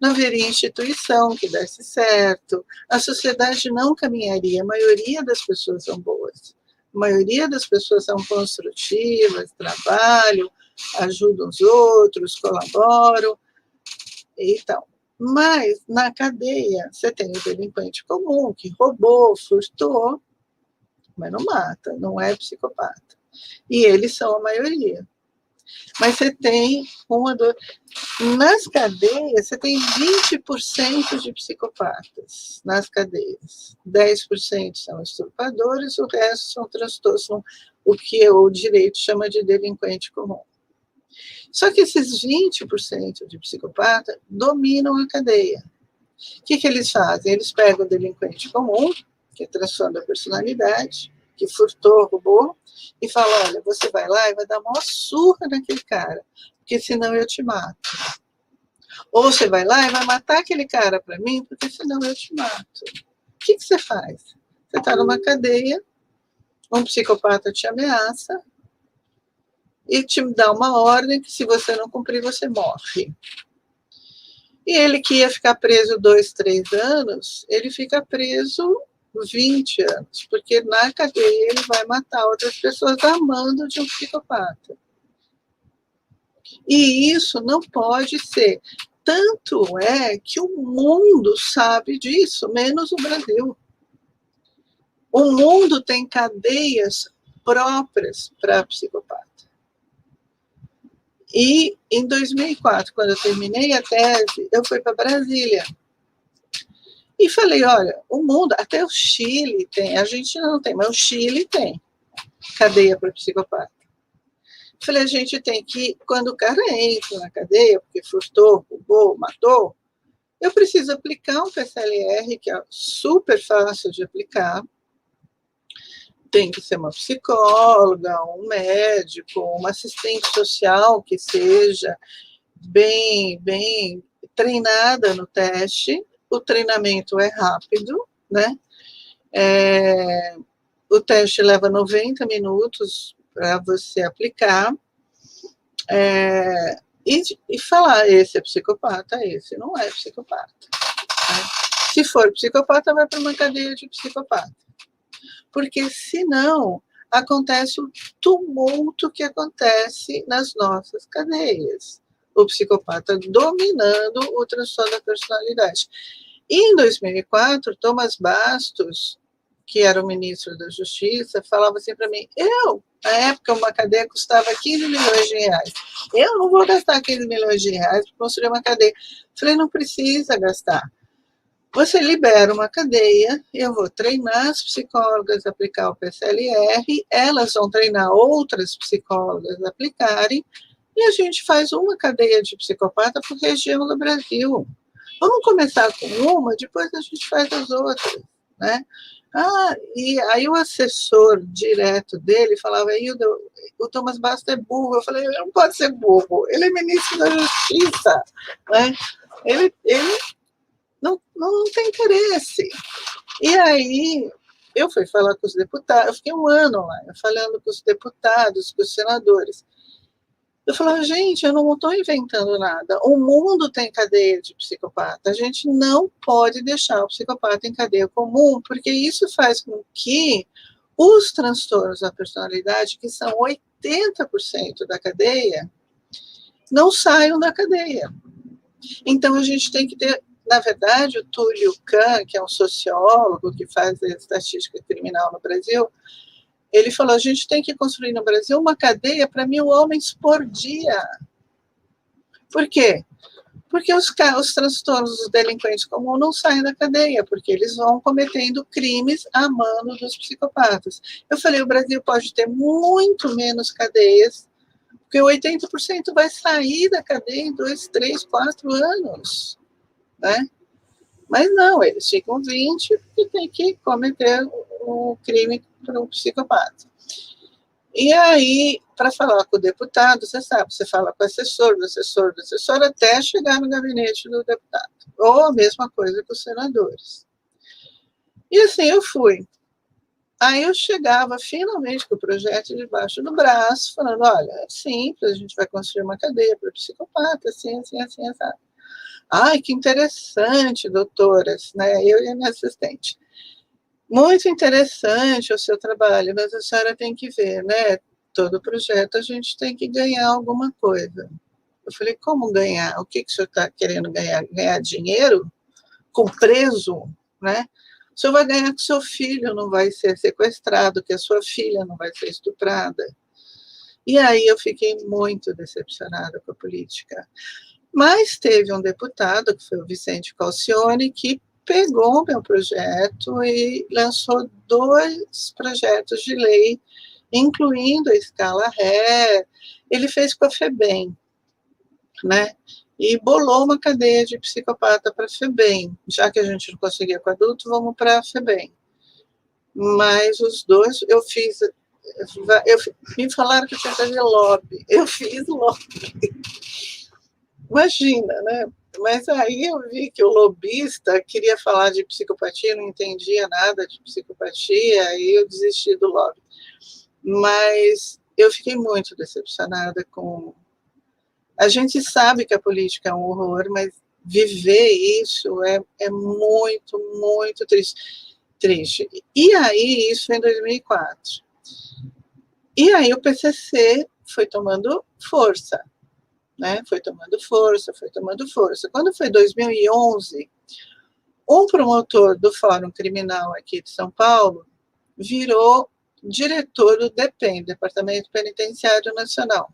Não haveria instituição que desse certo, a sociedade não caminharia, a maioria das pessoas são boas, a maioria das pessoas são construtivas, trabalham, ajudam os outros, colaboram, e tal. Mas, na cadeia, você tem o delinquente comum, que roubou, furtou, mas não mata, não é psicopata. E eles são a maioria. Mas você tem nas cadeias, você tem 20% de psicopatas nas cadeias. 10% são estupradores, o resto são transtornos, o que o direito chama de delinquente comum. Só que esses 20% de psicopata dominam a cadeia. O que eles fazem? Eles pegam o delinquente comum, que transforma a personalidade, que furtou, roubou, e fala, olha, você vai lá e vai dar uma surra naquele cara, porque senão eu te mato. Ou você vai lá e vai matar aquele cara para mim, porque senão eu te mato. O que você faz? Você está numa cadeia, um psicopata te ameaça e te dá uma ordem que se você não cumprir, você morre. E ele que ia ficar preso 2, 3 anos, ele fica preso 20 anos, porque na cadeia ele vai matar outras pessoas a mando de um psicopata. E isso não pode ser. Tanto é que o mundo sabe disso, menos o Brasil. O mundo tem cadeias próprias para psicopata. E em 2004, quando eu terminei a tese, eu fui para Brasília. E falei, olha, o mundo, até o Chile tem, a gente não tem, mas o Chile tem cadeia para psicopata. Falei, a gente tem que, quando o cara entra na cadeia, porque furtou, roubou, matou, eu preciso aplicar um PSLR, que é super fácil de aplicar. Tem que ser uma psicóloga, um médico, uma assistente social que seja bem treinada no teste. O treinamento é rápido, né? O teste leva 90 minutos para você aplicar e falar, esse é psicopata, esse não é psicopata. Né? Se for psicopata, vai para uma cadeia de psicopata. Porque senão acontece o tumulto que acontece nas nossas cadeias. O psicopata dominando o transtorno da personalidade. E em 2004, Thomas Bastos, que era o ministro da Justiça, falava assim para mim, na época, uma cadeia custava 15 milhões de reais. Eu não vou gastar 15 milhões de reais para construir uma cadeia. Falei, não precisa gastar. Você libera uma cadeia, eu vou treinar as psicólogas a aplicar o PSLR, elas vão treinar outras psicólogas a aplicarem, e a gente faz uma cadeia de psicopata por região do Brasil. Vamos começar com uma, depois a gente faz as outras, né? E aí o assessor direto dele falava, o Thomas Basta é burro. Eu falei, ele não pode ser burro, ele é ministro da Justiça, né? Ele não tem interesse. E aí eu fui falar com os deputados, eu fiquei um ano lá, falando com os deputados, com os senadores. Eu falava, gente, eu não estou inventando nada. O mundo tem cadeia de psicopata. A gente não pode deixar o psicopata em cadeia comum, porque isso faz com que os transtornos da personalidade, que são 80% da cadeia, não saiam da cadeia. Então, a gente tem que ter, na verdade, o Túlio Kahn, que é um sociólogo que faz a estatística criminal no Brasil, ele falou, a gente tem que construir no Brasil uma cadeia para 1.000 homens por dia. Por quê? Porque os transtornos dos delinquentes comuns não saem da cadeia, porque eles vão cometendo crimes a mano dos psicopatas. Eu falei, o Brasil pode ter muito menos cadeias, porque 80% vai sair da cadeia em 2, 3, 4 anos, né? Mas não, eles ficam 20 e tem que cometer o crime para um psicopata. E aí, para falar com o deputado, você sabe, você fala com o assessor, do assessor, até chegar no gabinete do deputado. Ou a mesma coisa com os senadores. E assim eu fui. Aí eu chegava finalmente com o projeto debaixo do braço, falando, olha, é simples, a gente vai construir uma cadeia para psicopata, assim, assim, assim, assim. Ai, que interessante, doutoras, né? Eu e a minha assistente. Muito interessante o seu trabalho, mas a senhora tem que ver, né? Todo projeto a gente tem que ganhar alguma coisa. Eu falei, como ganhar? O que o senhor está querendo ganhar? Ganhar dinheiro? Com preso, né? O senhor vai ganhar que seu filho não vai ser sequestrado, que a sua filha não vai ser estuprada. E aí eu fiquei muito decepcionada com a política. Mas teve um deputado, que foi o Vicente Calcione, que pegou o meu projeto e lançou 2 projetos de lei, incluindo a escala ré. Ele fez com a FEBEM, né? E bolou uma cadeia de psicopata para a FEBEM. Já que a gente não conseguia com adulto, vamos para a FEBEM. Mas os 2, me falaram que eu tinha que fazer lobby. Eu fiz lobby. Imagina, né? Mas aí eu vi que o lobista queria falar de psicopatia, não entendia nada de psicopatia, aí eu desisti do lobby. Mas eu fiquei muito decepcionada com... A gente sabe que a política é um horror, mas viver isso é muito, muito triste. E aí, isso em 2004. E aí o PCC foi tomando força, né? Foi tomando força. Quando foi 2011, um promotor do Fórum Criminal aqui de São Paulo virou diretor do DEPEN, Departamento Penitenciário Nacional.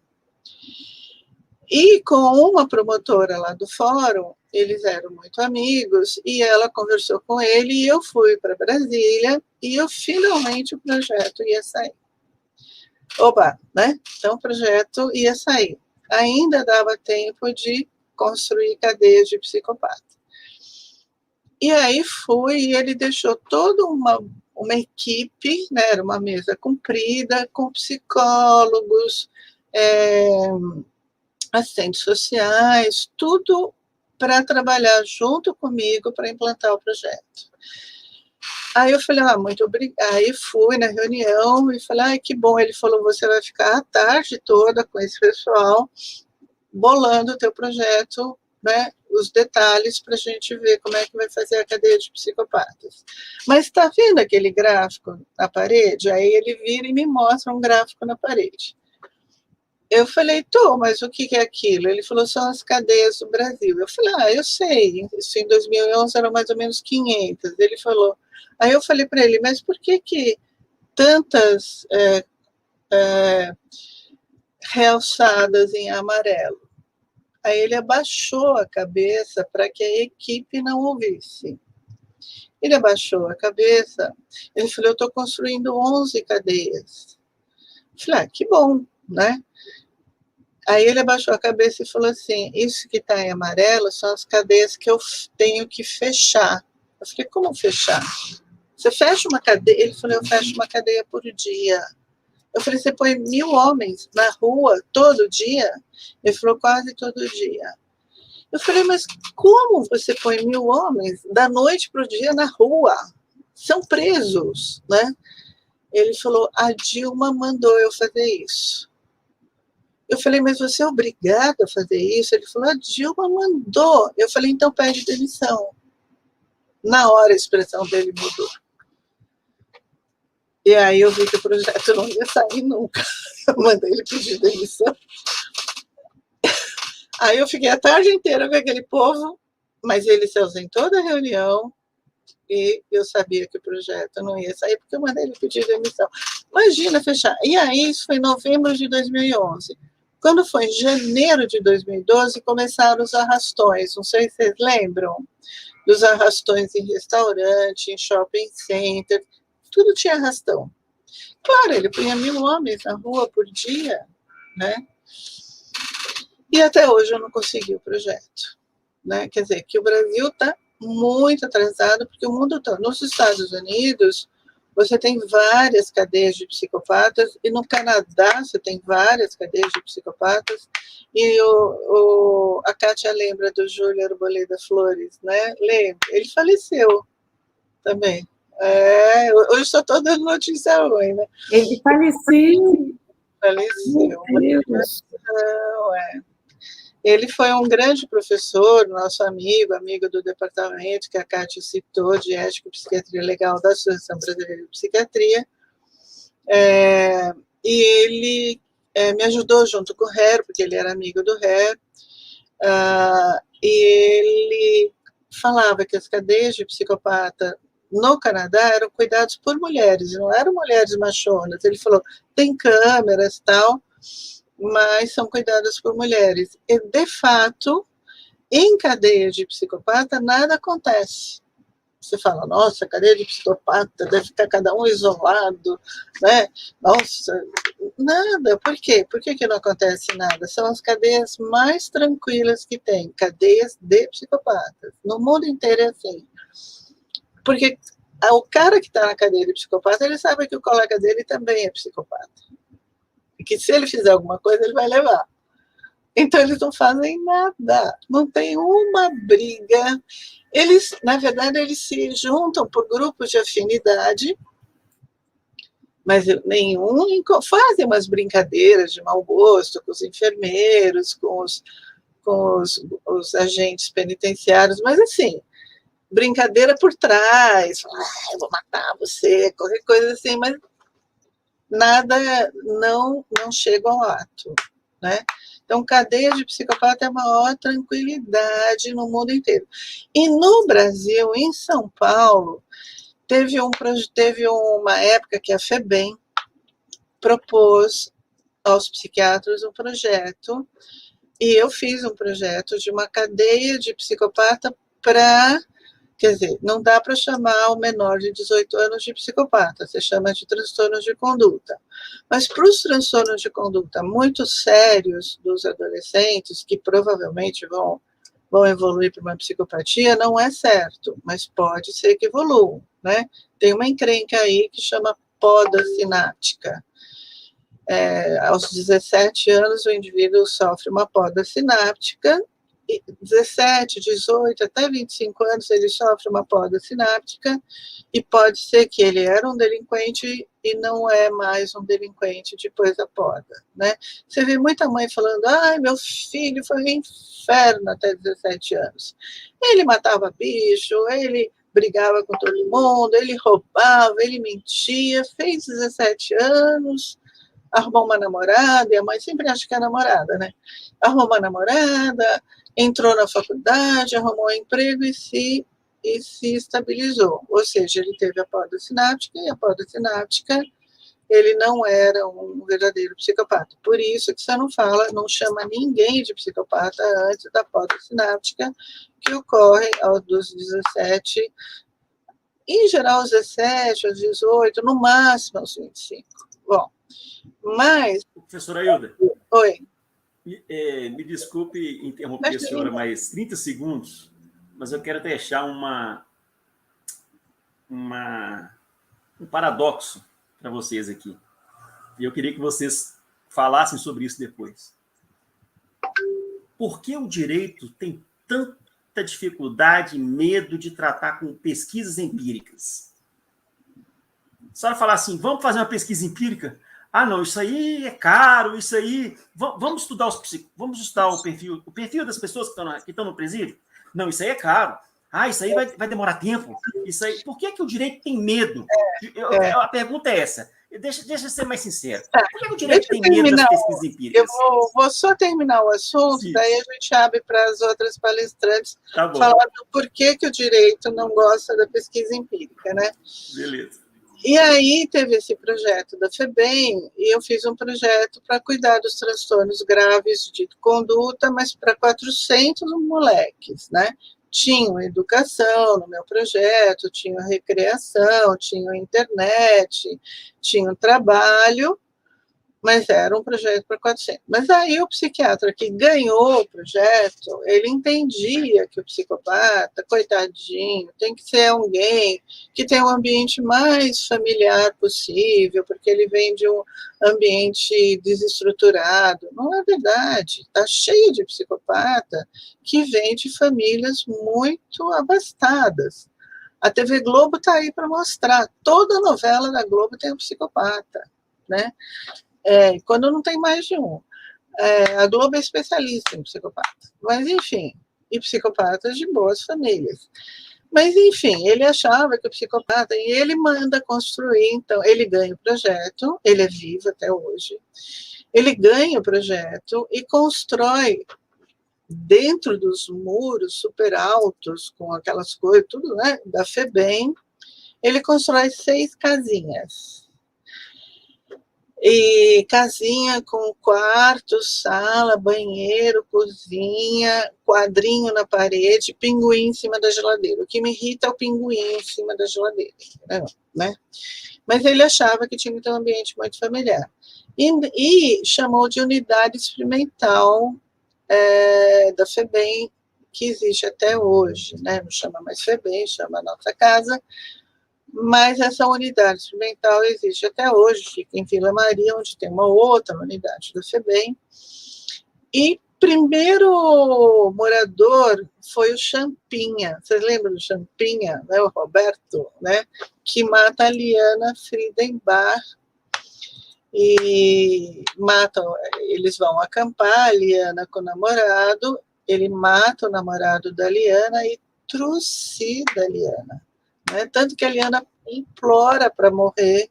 E com uma promotora lá do fórum, eles eram muito amigos, e ela conversou com ele, e eu fui para Brasília, e finalmente o projeto ia sair. Oba, né? Então o projeto ia sair. Ainda dava tempo de construir cadeias de psicopata. E aí e ele deixou toda uma equipe, né? Era uma mesa comprida, com psicólogos, assistentes sociais, tudo para trabalhar junto comigo para implantar o projeto. Aí eu falei, muito obrigada. Aí fui na reunião e falei, que bom. Ele falou, você vai ficar a tarde toda com esse pessoal, bolando o teu projeto, né, os detalhes para a gente ver como é que vai fazer a cadeia de psicopatas. Mas está vendo aquele gráfico na parede? Aí ele vira e me mostra um gráfico na parede. Eu falei, mas o que é aquilo? Ele falou, são as cadeias do Brasil. Eu falei, eu sei, isso em 2011 eram mais ou menos 500. Ele falou, aí eu falei para ele, mas por que tantas realçadas em amarelo? Aí ele abaixou a cabeça para que a equipe não ouvisse. Ele abaixou a cabeça, ele falou, eu estou construindo 11 cadeias. Eu falei, que bom, né? Aí ele abaixou a cabeça e falou assim, isso que está em amarelo são as cadeias que eu tenho que fechar. Eu falei, como fechar? Você fecha uma cadeia? Ele falou, eu fecho uma cadeia por dia. Eu falei, você põe 1000 homens na rua todo dia? Ele falou, quase todo dia. Eu falei, mas como você põe 1000 homens da noite para o dia na rua? São presos, né? Ele falou, a Dilma mandou eu fazer isso. Eu falei, mas você é obrigado a fazer isso? Ele falou, a Dilma mandou. Eu falei, então pede demissão. Na hora a expressão dele mudou. E aí eu vi que o projeto não ia sair nunca. Eu mandei ele pedir demissão. Aí eu fiquei a tarde inteira com aquele povo, mas ele se ausentou da reunião e eu sabia que o projeto não ia sair porque eu mandei ele pedir demissão. Imagina fechar. E aí isso foi em novembro de 2011. Quando foi em janeiro de 2012, começaram os arrastões. Não sei se vocês lembram dos arrastões em restaurante, em shopping center. Tudo tinha arrastão. Claro, ele punha 1000 homens na rua por dia, né? E até hoje eu não consegui o projeto, né? Quer dizer, que o Brasil está muito atrasado, porque o mundo todo, nos Estados Unidos, você tem várias cadeias de psicopatas, e no Canadá você tem várias cadeias de psicopatas, e a Kátia lembra do Júlio Arboleda Flores, né? Lembra? Ele faleceu também. Hoje só estou dando notícia ruim, né? Ele faleceu. Faleceu. Meu Deus. Ele foi um grande professor, nosso amigo do departamento, que a Kátia citou, de Ética e Psiquiatria Legal da Associação Brasileira de Psiquiatria. E ele me ajudou junto com o Herr, porque ele era amigo do Herr, e ele falava que as cadeias de psicopata no Canadá eram cuidadas por mulheres, não eram mulheres machonas. Ele falou, tem câmeras e tal, mas são cuidadas por mulheres. E, de fato, em cadeia de psicopata, nada acontece. Você fala, nossa, cadeia de psicopata, deve ficar cada um isolado, né? Nossa, nada. Por quê? Por que não acontece nada? São as cadeias mais tranquilas que tem, cadeias de psicopatas. No mundo inteiro é assim. Porque o cara que está na cadeia de psicopata, ele sabe que o colega dele também é psicopata. E que se ele fizer alguma coisa, ele vai levar. Então, eles não fazem nada. Não tem uma briga. Eles, na verdade, eles se juntam por grupos de afinidade, mas nenhum fazem umas brincadeiras de mau gosto com os enfermeiros, com os agentes penitenciários, mas assim, brincadeira por trás, eu vou matar você, qualquer coisa assim, mas nada, não chega ao ato, né? Então, cadeia de psicopata é a maior tranquilidade no mundo inteiro. E no Brasil, em São Paulo, teve uma época que a FEBEM propôs aos psiquiatras um projeto, e eu fiz um projeto de uma cadeia de psicopata para... Quer dizer, não dá para chamar o menor de 18 anos de psicopata, você chama de transtornos de conduta. Mas para os transtornos de conduta muito sérios dos adolescentes, que provavelmente vão evoluir para uma psicopatia, não é certo, mas pode ser que evoluam, né? Tem uma encrenca aí que chama poda sináptica. Aos 17 anos, o indivíduo sofre uma poda sináptica, 17, 18, até 25 anos, ele sofre uma poda sináptica e pode ser que ele era um delinquente e não é mais um delinquente depois da poda, né? Você vê muita mãe falando, ai, meu filho foi um inferno até 17 anos. Ele matava bicho, ele brigava com todo mundo, ele roubava, ele mentia, fez 17 anos, arrumou uma namorada, e a mãe sempre acha que é a namorada, né? Arrumou uma namorada, entrou na faculdade, arrumou um emprego e se estabilizou. Ou seja, ele teve a poda sináptica, e a poda sináptica, ele não era um verdadeiro psicopata. Por isso que você não chama ninguém de psicopata antes da poda sináptica, que ocorre dos 17, em geral aos 17, aos 18, no máximo aos 25. Bom, mas... Professora Hilda. Oi. Me desculpe interromper a senhora mais 30 segundos, mas eu quero deixar um paradoxo para vocês aqui. E eu queria que vocês falassem sobre isso depois. Por que o direito tem tanta dificuldade e medo de tratar com pesquisas empíricas? A senhora falar assim, vamos fazer uma pesquisa empírica? Ah, não, isso aí é caro, isso aí... Vamos estudar o perfil das pessoas que estão no presídio? Não, isso aí é caro. Ah, isso aí vai demorar tempo. Isso aí... Por que o direito tem medo? A pergunta é essa. Deixa eu ser mais sincero. Por que o direito tem medo das pesquisas empíricas? Eu vou só terminar o assunto, sim. Daí a gente abre para as outras palestrantes falar do porquê que o direito não gosta da pesquisa empírica, né? Beleza. E aí teve esse projeto da FEBEM, e eu fiz um projeto para cuidar dos transtornos graves de conduta, mas para 400 moleques, né? Tinham educação no meu projeto, tinha recreação, tinha internet, tinha trabalho, mas era um projeto para 400. Mas aí o psiquiatra que ganhou o projeto, ele entendia que o psicopata, coitadinho, tem que ser alguém que tem um ambiente mais familiar possível, porque ele vem de um ambiente desestruturado. Não é verdade. Está cheio de psicopata que vem de famílias muito abastadas. A TV Globo está aí para mostrar. Toda novela da Globo tem um psicopata, né? Quando não tem mais de um. A Globo é especialista em psicopata. Mas, enfim, e psicopatas de boas famílias. Mas, enfim, ele achava que o psicopata... E ele manda construir, então, ele ganha o projeto, ele é vivo até hoje, ele ganha o projeto e constrói dentro dos muros super altos, com aquelas coisas, tudo, né, da FEBEM, ele constrói 6 casinhas. E casinha com quarto, sala, banheiro, cozinha, quadrinho na parede, pinguim em cima da geladeira. O que me irrita é o pinguim em cima da geladeira, né? Mas ele achava que tinha que ter um ambiente muito familiar. E chamou de unidade experimental da FEBEM, que existe até hoje, né? Não chama mais FEBEM, chama Nossa Casa. Mas essa unidade experimental existe até hoje, fica em Vila Maria, onde tem uma outra unidade da FEBEM. E primeiro morador foi o Champinha. Vocês lembram do Champinha, né? O Roberto, né? Que mata a Liana Friedenbach. E matam, eles vão acampar, a Liana com o namorado, ele mata o namorado da Liana e trucida a Liana. Né? Tanto que a Liana implora para morrer,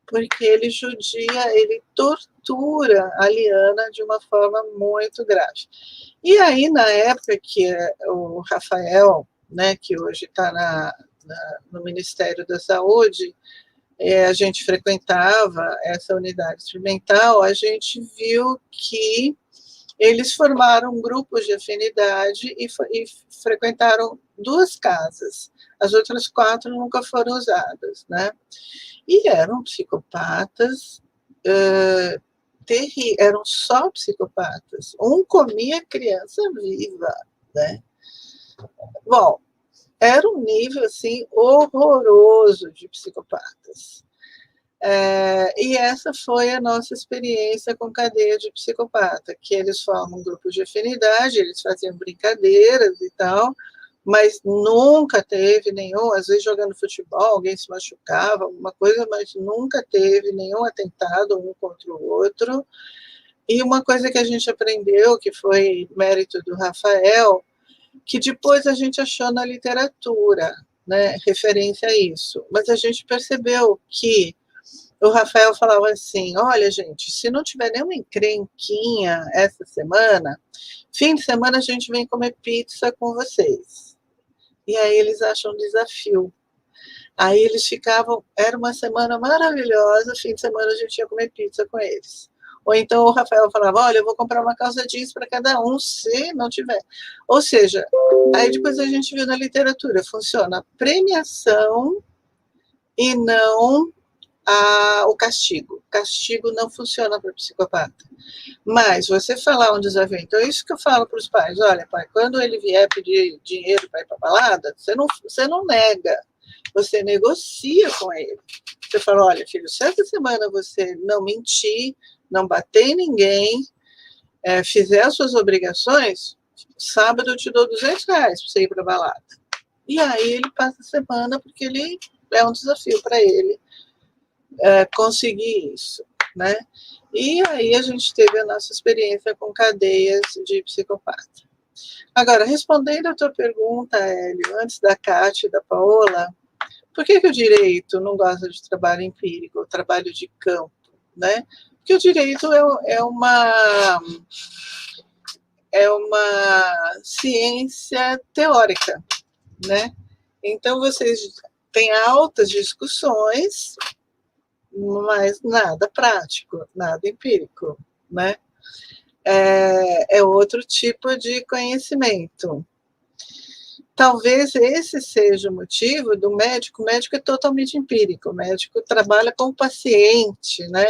porque ele judia, ele tortura a Liana de uma forma muito grave. E aí, na época que o Rafael, né, que hoje está no Ministério da Saúde, a gente frequentava essa unidade experimental, a gente viu que eles formaram grupos de afinidade e frequentaram 2 casas. As outras 4 nunca foram usadas, né? E eram psicopatas, eram só psicopatas. Um comia criança viva, né? Bom, era um nível, assim, horroroso de psicopatas. E essa foi a nossa experiência com cadeia de psicopata, que eles formam grupos de afinidade, eles faziam brincadeiras e tal, mas nunca teve nenhum, às vezes jogando futebol, alguém se machucava, alguma coisa, mas nunca teve nenhum atentado um contra o outro. E uma coisa que a gente aprendeu, que foi mérito do Rafael, que depois a gente achou na literatura, né, referência a isso, mas a gente percebeu que o Rafael falava assim, olha, gente, se não tiver nenhuma encrenquinha essa semana, fim de semana a gente vem comer pizza com vocês. E aí eles acham um desafio. Aí eles ficavam, era uma semana maravilhosa, fim de semana a gente ia comer pizza com eles. Ou então o Rafael falava, olha, eu vou comprar uma calça jeans para cada um, se não tiver. Ou seja, aí depois a gente viu na literatura, funciona a premiação e não o castigo. Castigo não funciona para o psicopata. Mas você falar um desafio, então é isso que eu falo para os pais, olha, pai, quando ele vier pedir dinheiro para ir para a balada, você não nega, você negocia com ele. Você fala, olha, filho, se essa semana você não mentir, não bater em ninguém, fizer as suas obrigações, sábado eu te dou R$200 para você ir para a balada. E aí ele passa a semana, porque ele é um desafio para ele conseguir isso, né? E aí a gente teve a nossa experiência com cadeias de psicopata. Agora, respondendo a tua pergunta, Hélio, antes da Kátia e da Paola, por que o direito não gosta de trabalho empírico, trabalho de campo, né? Porque o direito é uma ciência teórica, né? Então, vocês têm altas discussões, mas nada prático, nada empírico, né? É outro tipo de conhecimento. Talvez esse seja o motivo do médico. O médico é totalmente empírico, o médico trabalha com o paciente, né?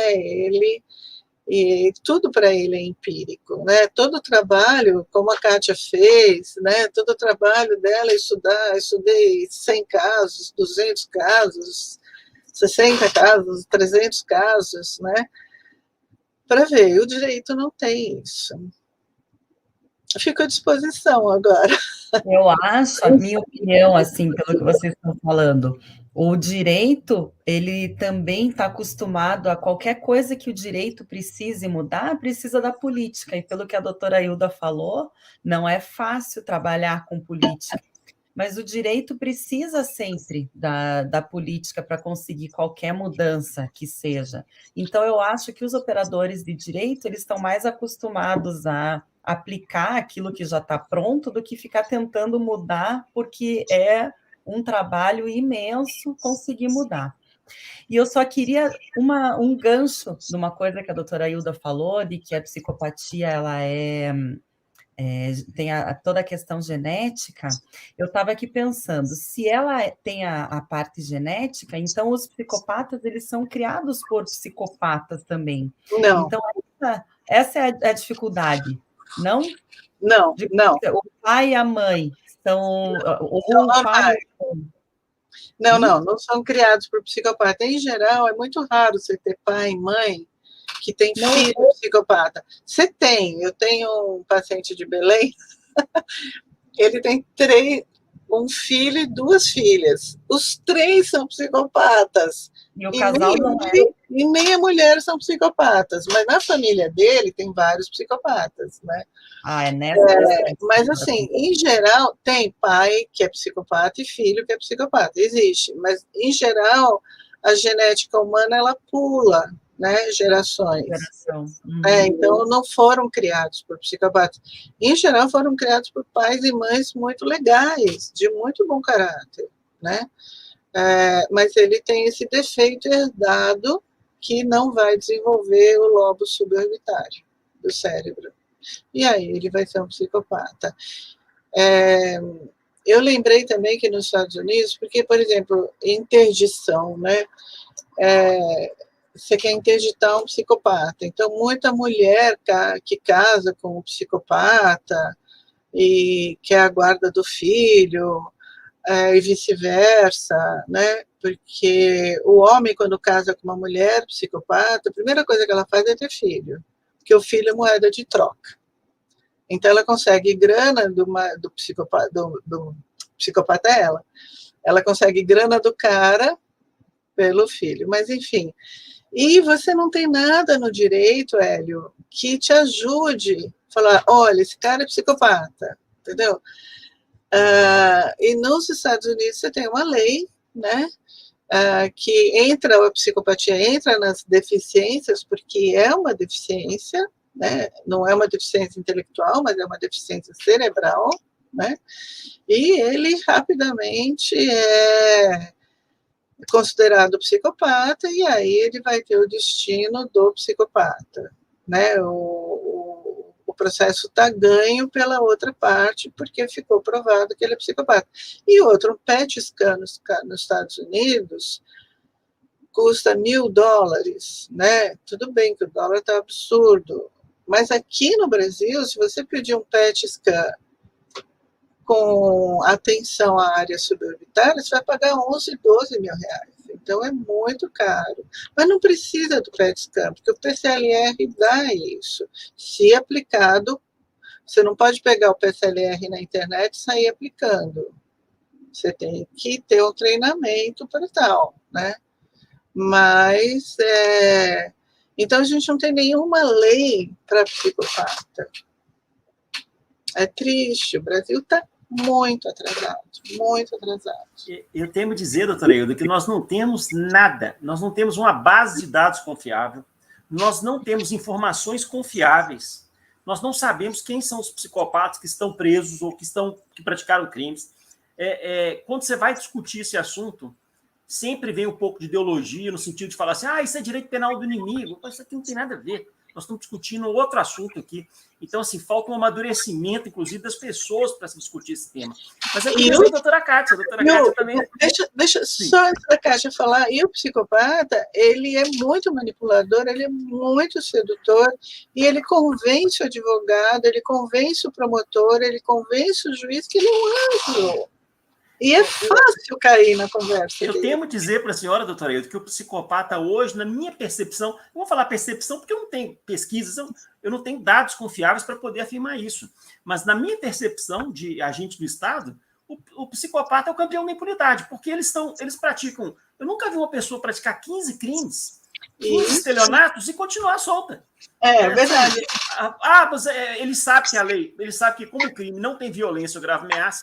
E tudo para ele é empírico, né? Todo trabalho, como a Kátia fez, né? Todo o trabalho dela é estudar, estudei 100 casos, 200 casos, 60 casos, 300 casos, né? Para ver, o direito não tem isso. Fico à disposição agora. Eu acho, a minha opinião, assim, pelo que vocês estão falando, o direito, ele também está acostumado a qualquer coisa que o direito precise mudar, precisa da política. E pelo que a doutora Hilda falou, não é fácil trabalhar com política. Mas o direito precisa sempre da política para conseguir qualquer mudança que seja. Então, eu acho que os operadores de direito, eles estão mais acostumados a aplicar aquilo que já está pronto do que ficar tentando mudar, porque é um trabalho imenso conseguir mudar. E eu só queria um gancho de uma coisa que a doutora Hilda falou, de que a psicopatia ela tem toda a questão genética. Eu estava aqui pensando, se ela tem a parte genética, então os psicopatas eles são criados por psicopatas também. Não. Então, essa é a dificuldade, não? Não. O pai e a mãe são... Não são criados por psicopata. Em geral, é muito raro você ter pai e mãe que tem filho psicopata. Eu tenho um paciente de Belém, ele tem um filho e 2 filhas. Os 3 são psicopatas. E o casal não é. E nem a mulher são psicopatas, mas na família dele tem vários psicopatas, né? Mas assim, em geral, tem pai que é psicopata e filho que é psicopata. Existe, mas em geral a genética humana ela pula, né, gerações. Então não foram criados por psicopatas. Em geral foram criados por pais e mães muito legais, de muito bom caráter, né? Mas ele tem esse defeito herdado que não vai desenvolver o lobo suborbitário do cérebro. E aí ele vai ser um psicopata. Eu lembrei também que nos Estados Unidos, porque, por exemplo, interdição, né? Você quer interditar um psicopata. Então, muita mulher que casa com um psicopata e quer a guarda do filho, e vice-versa, né? Porque o homem, quando casa com uma mulher psicopata, a primeira coisa que ela faz é ter filho, porque o filho é moeda de troca. Então, ela consegue grana do psicopata, do psicopata é ela. Ela consegue grana do cara pelo filho, mas enfim. E você não tem nada no direito, Hélio, que te ajude a falar, olha, esse cara é psicopata, entendeu? E nos Estados Unidos você tem uma lei, né, que a psicopatia entra nas deficiências, porque é uma deficiência, né, não é uma deficiência intelectual, mas é uma deficiência cerebral, né, e ele rapidamente é considerado psicopata, e aí ele vai ter o destino do psicopata, né, o processo está ganho pela outra parte, porque ficou provado que ele é psicopata. E outro, um PET scan nos Estados Unidos, custa $1.000, né? Tudo bem que o dólar está absurdo, mas aqui no Brasil, se você pedir um PET scan com atenção à área suborbitária, você vai pagar 11, 12 mil reais. Então, é muito caro. Mas não precisa do PET scan, porque o PCLR dá isso. Se aplicado, você não pode pegar o PCLR na internet e sair aplicando. Você tem que ter um treinamento para tal, né? Mas, então, a gente não tem nenhuma lei para psicopata. É triste, o Brasil está muito atrasado, muito atrasado. Eu temo dizer, doutora Hilda, que nós não temos nada, nós não temos uma base de dados confiável, nós não temos informações confiáveis, nós não sabemos quem são os psicopatas que estão presos ou que praticaram crimes. Quando você vai discutir esse assunto, sempre vem um pouco de ideologia, no sentido de falar assim, isso é direito penal do inimigo. Isso aqui não tem nada a ver. Nós estamos discutindo outro assunto aqui. Então, assim, falta um amadurecimento, inclusive, das pessoas para se discutir esse tema. Mas eu queria ver a doutora Kátia. A doutora Kátia também... Deixa só a Kátia falar. E o psicopata, ele é muito manipulador, ele é muito sedutor, e ele convence o advogado, ele convence o promotor, ele convence o juiz que ele é um anjo. E é fácil cair na conversa. Eu temo dizer para a senhora, doutora Hilda, que o psicopata hoje, na minha percepção, eu vou falar percepção porque eu não tenho pesquisas, eu não tenho dados confiáveis para poder afirmar isso. Mas na minha percepção de agente do Estado, o psicopata é o campeão da impunidade, porque eles praticam... Eu nunca vi uma pessoa praticar 15 crimes, 15 estelionatos e continuar solta. É verdade. Mas ele sabe que a lei, ele sabe que como o crime não tem violência ou grave ameaça,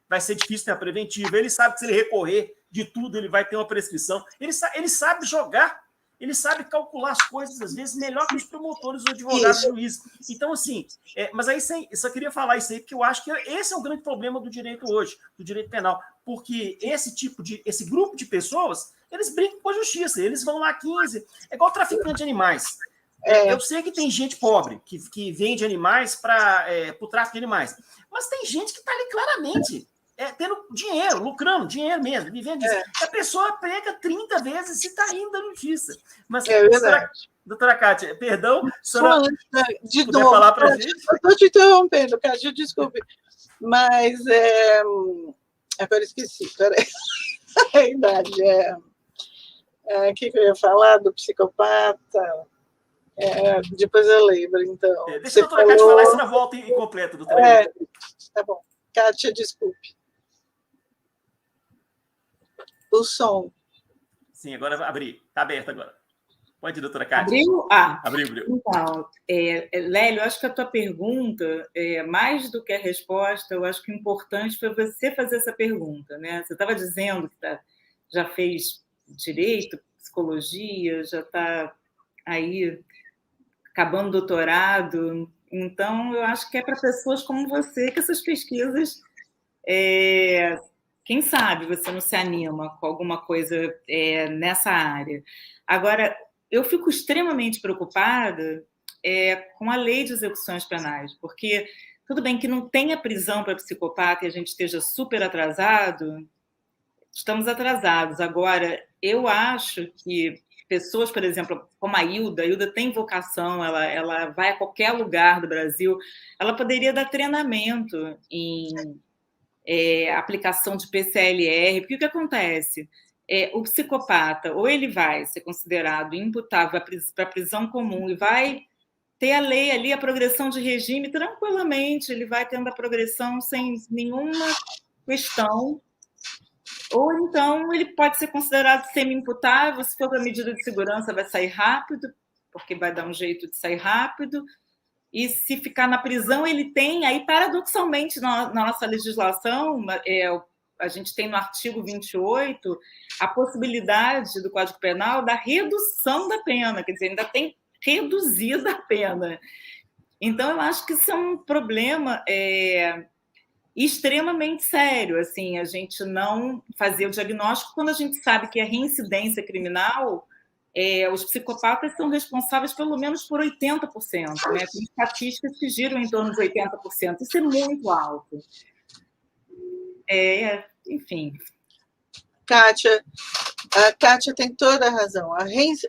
vai ser difícil ter a preventiva. Ele sabe que se ele recorrer de tudo, ele vai ter uma prescrição. Ele sabe jogar, ele sabe calcular as coisas, às vezes, melhor que os promotores, os advogados, os juízes. Então, assim, mas aí eu só queria falar isso aí, porque eu acho que esse é o grande problema do direito hoje, do direito penal, porque esse grupo de pessoas, eles brincam com a justiça, eles vão lá 15, é igual traficante de animais. Eu sei que tem gente pobre que vende animais para o tráfico de animais, mas tem gente que está ali claramente tendo dinheiro, lucrando, dinheiro mesmo, vivendo disso. A pessoa pega 30 vezes e está indo da justiça. Mas, doutora Kátia, perdão, senhora, de puder falar para a gente? Eu estou te interrompendo, Kátia, desculpe. Mas agora esqueci, peraí. A idade o que eu ia falar do psicopata? Depois eu lembro, então. Deixa a doutora Kátia falar isso na volta incompleta, doutora. Tá bom. Kátia, desculpe. O som. Sim, agora abri. Está aberto agora. Pode ir, doutora Kátia. Abriu? Abriu. Então, Lélio, eu acho que a tua pergunta, mais do que a resposta, eu acho que o importante foi você fazer essa pergunta, né? Você estava dizendo que já fez direito, psicologia, já está aí acabando o doutorado. Então, eu acho que é para pessoas como você que essas pesquisas... Quem sabe você não se anima com alguma coisa nessa área. Agora, eu fico extremamente preocupada com a lei de execuções penais, porque tudo bem que não tenha prisão para psicopata e a gente esteja super atrasado, estamos atrasados. Agora, eu acho que pessoas, por exemplo, como a Hilda tem vocação, ela vai a qualquer lugar do Brasil, ela poderia dar treinamento em aplicação de PCLR, porque o que acontece? O psicopata, ou ele vai ser considerado imputável para prisão comum e vai ter a lei ali, a progressão de regime, tranquilamente, ele vai tendo a progressão sem nenhuma questão, ou então ele pode ser considerado semi-imputável, se for para medida de segurança vai sair rápido, porque vai dar um jeito de sair rápido, e se ficar na prisão, ele tem, aí paradoxalmente, na nossa legislação, a gente tem no artigo 28 a possibilidade do Código Penal da redução da pena, quer dizer, ainda tem reduzida a pena. Então, eu acho que isso é um problema extremamente sério, assim, a gente não fazer o diagnóstico quando a gente sabe que a reincidência criminal... os psicopatas são responsáveis pelo menos por 80%, né? Tem estatísticas que giram em torno de 80%. Isso é muito alto. Enfim. Kátia, A Kátia tem toda a razão.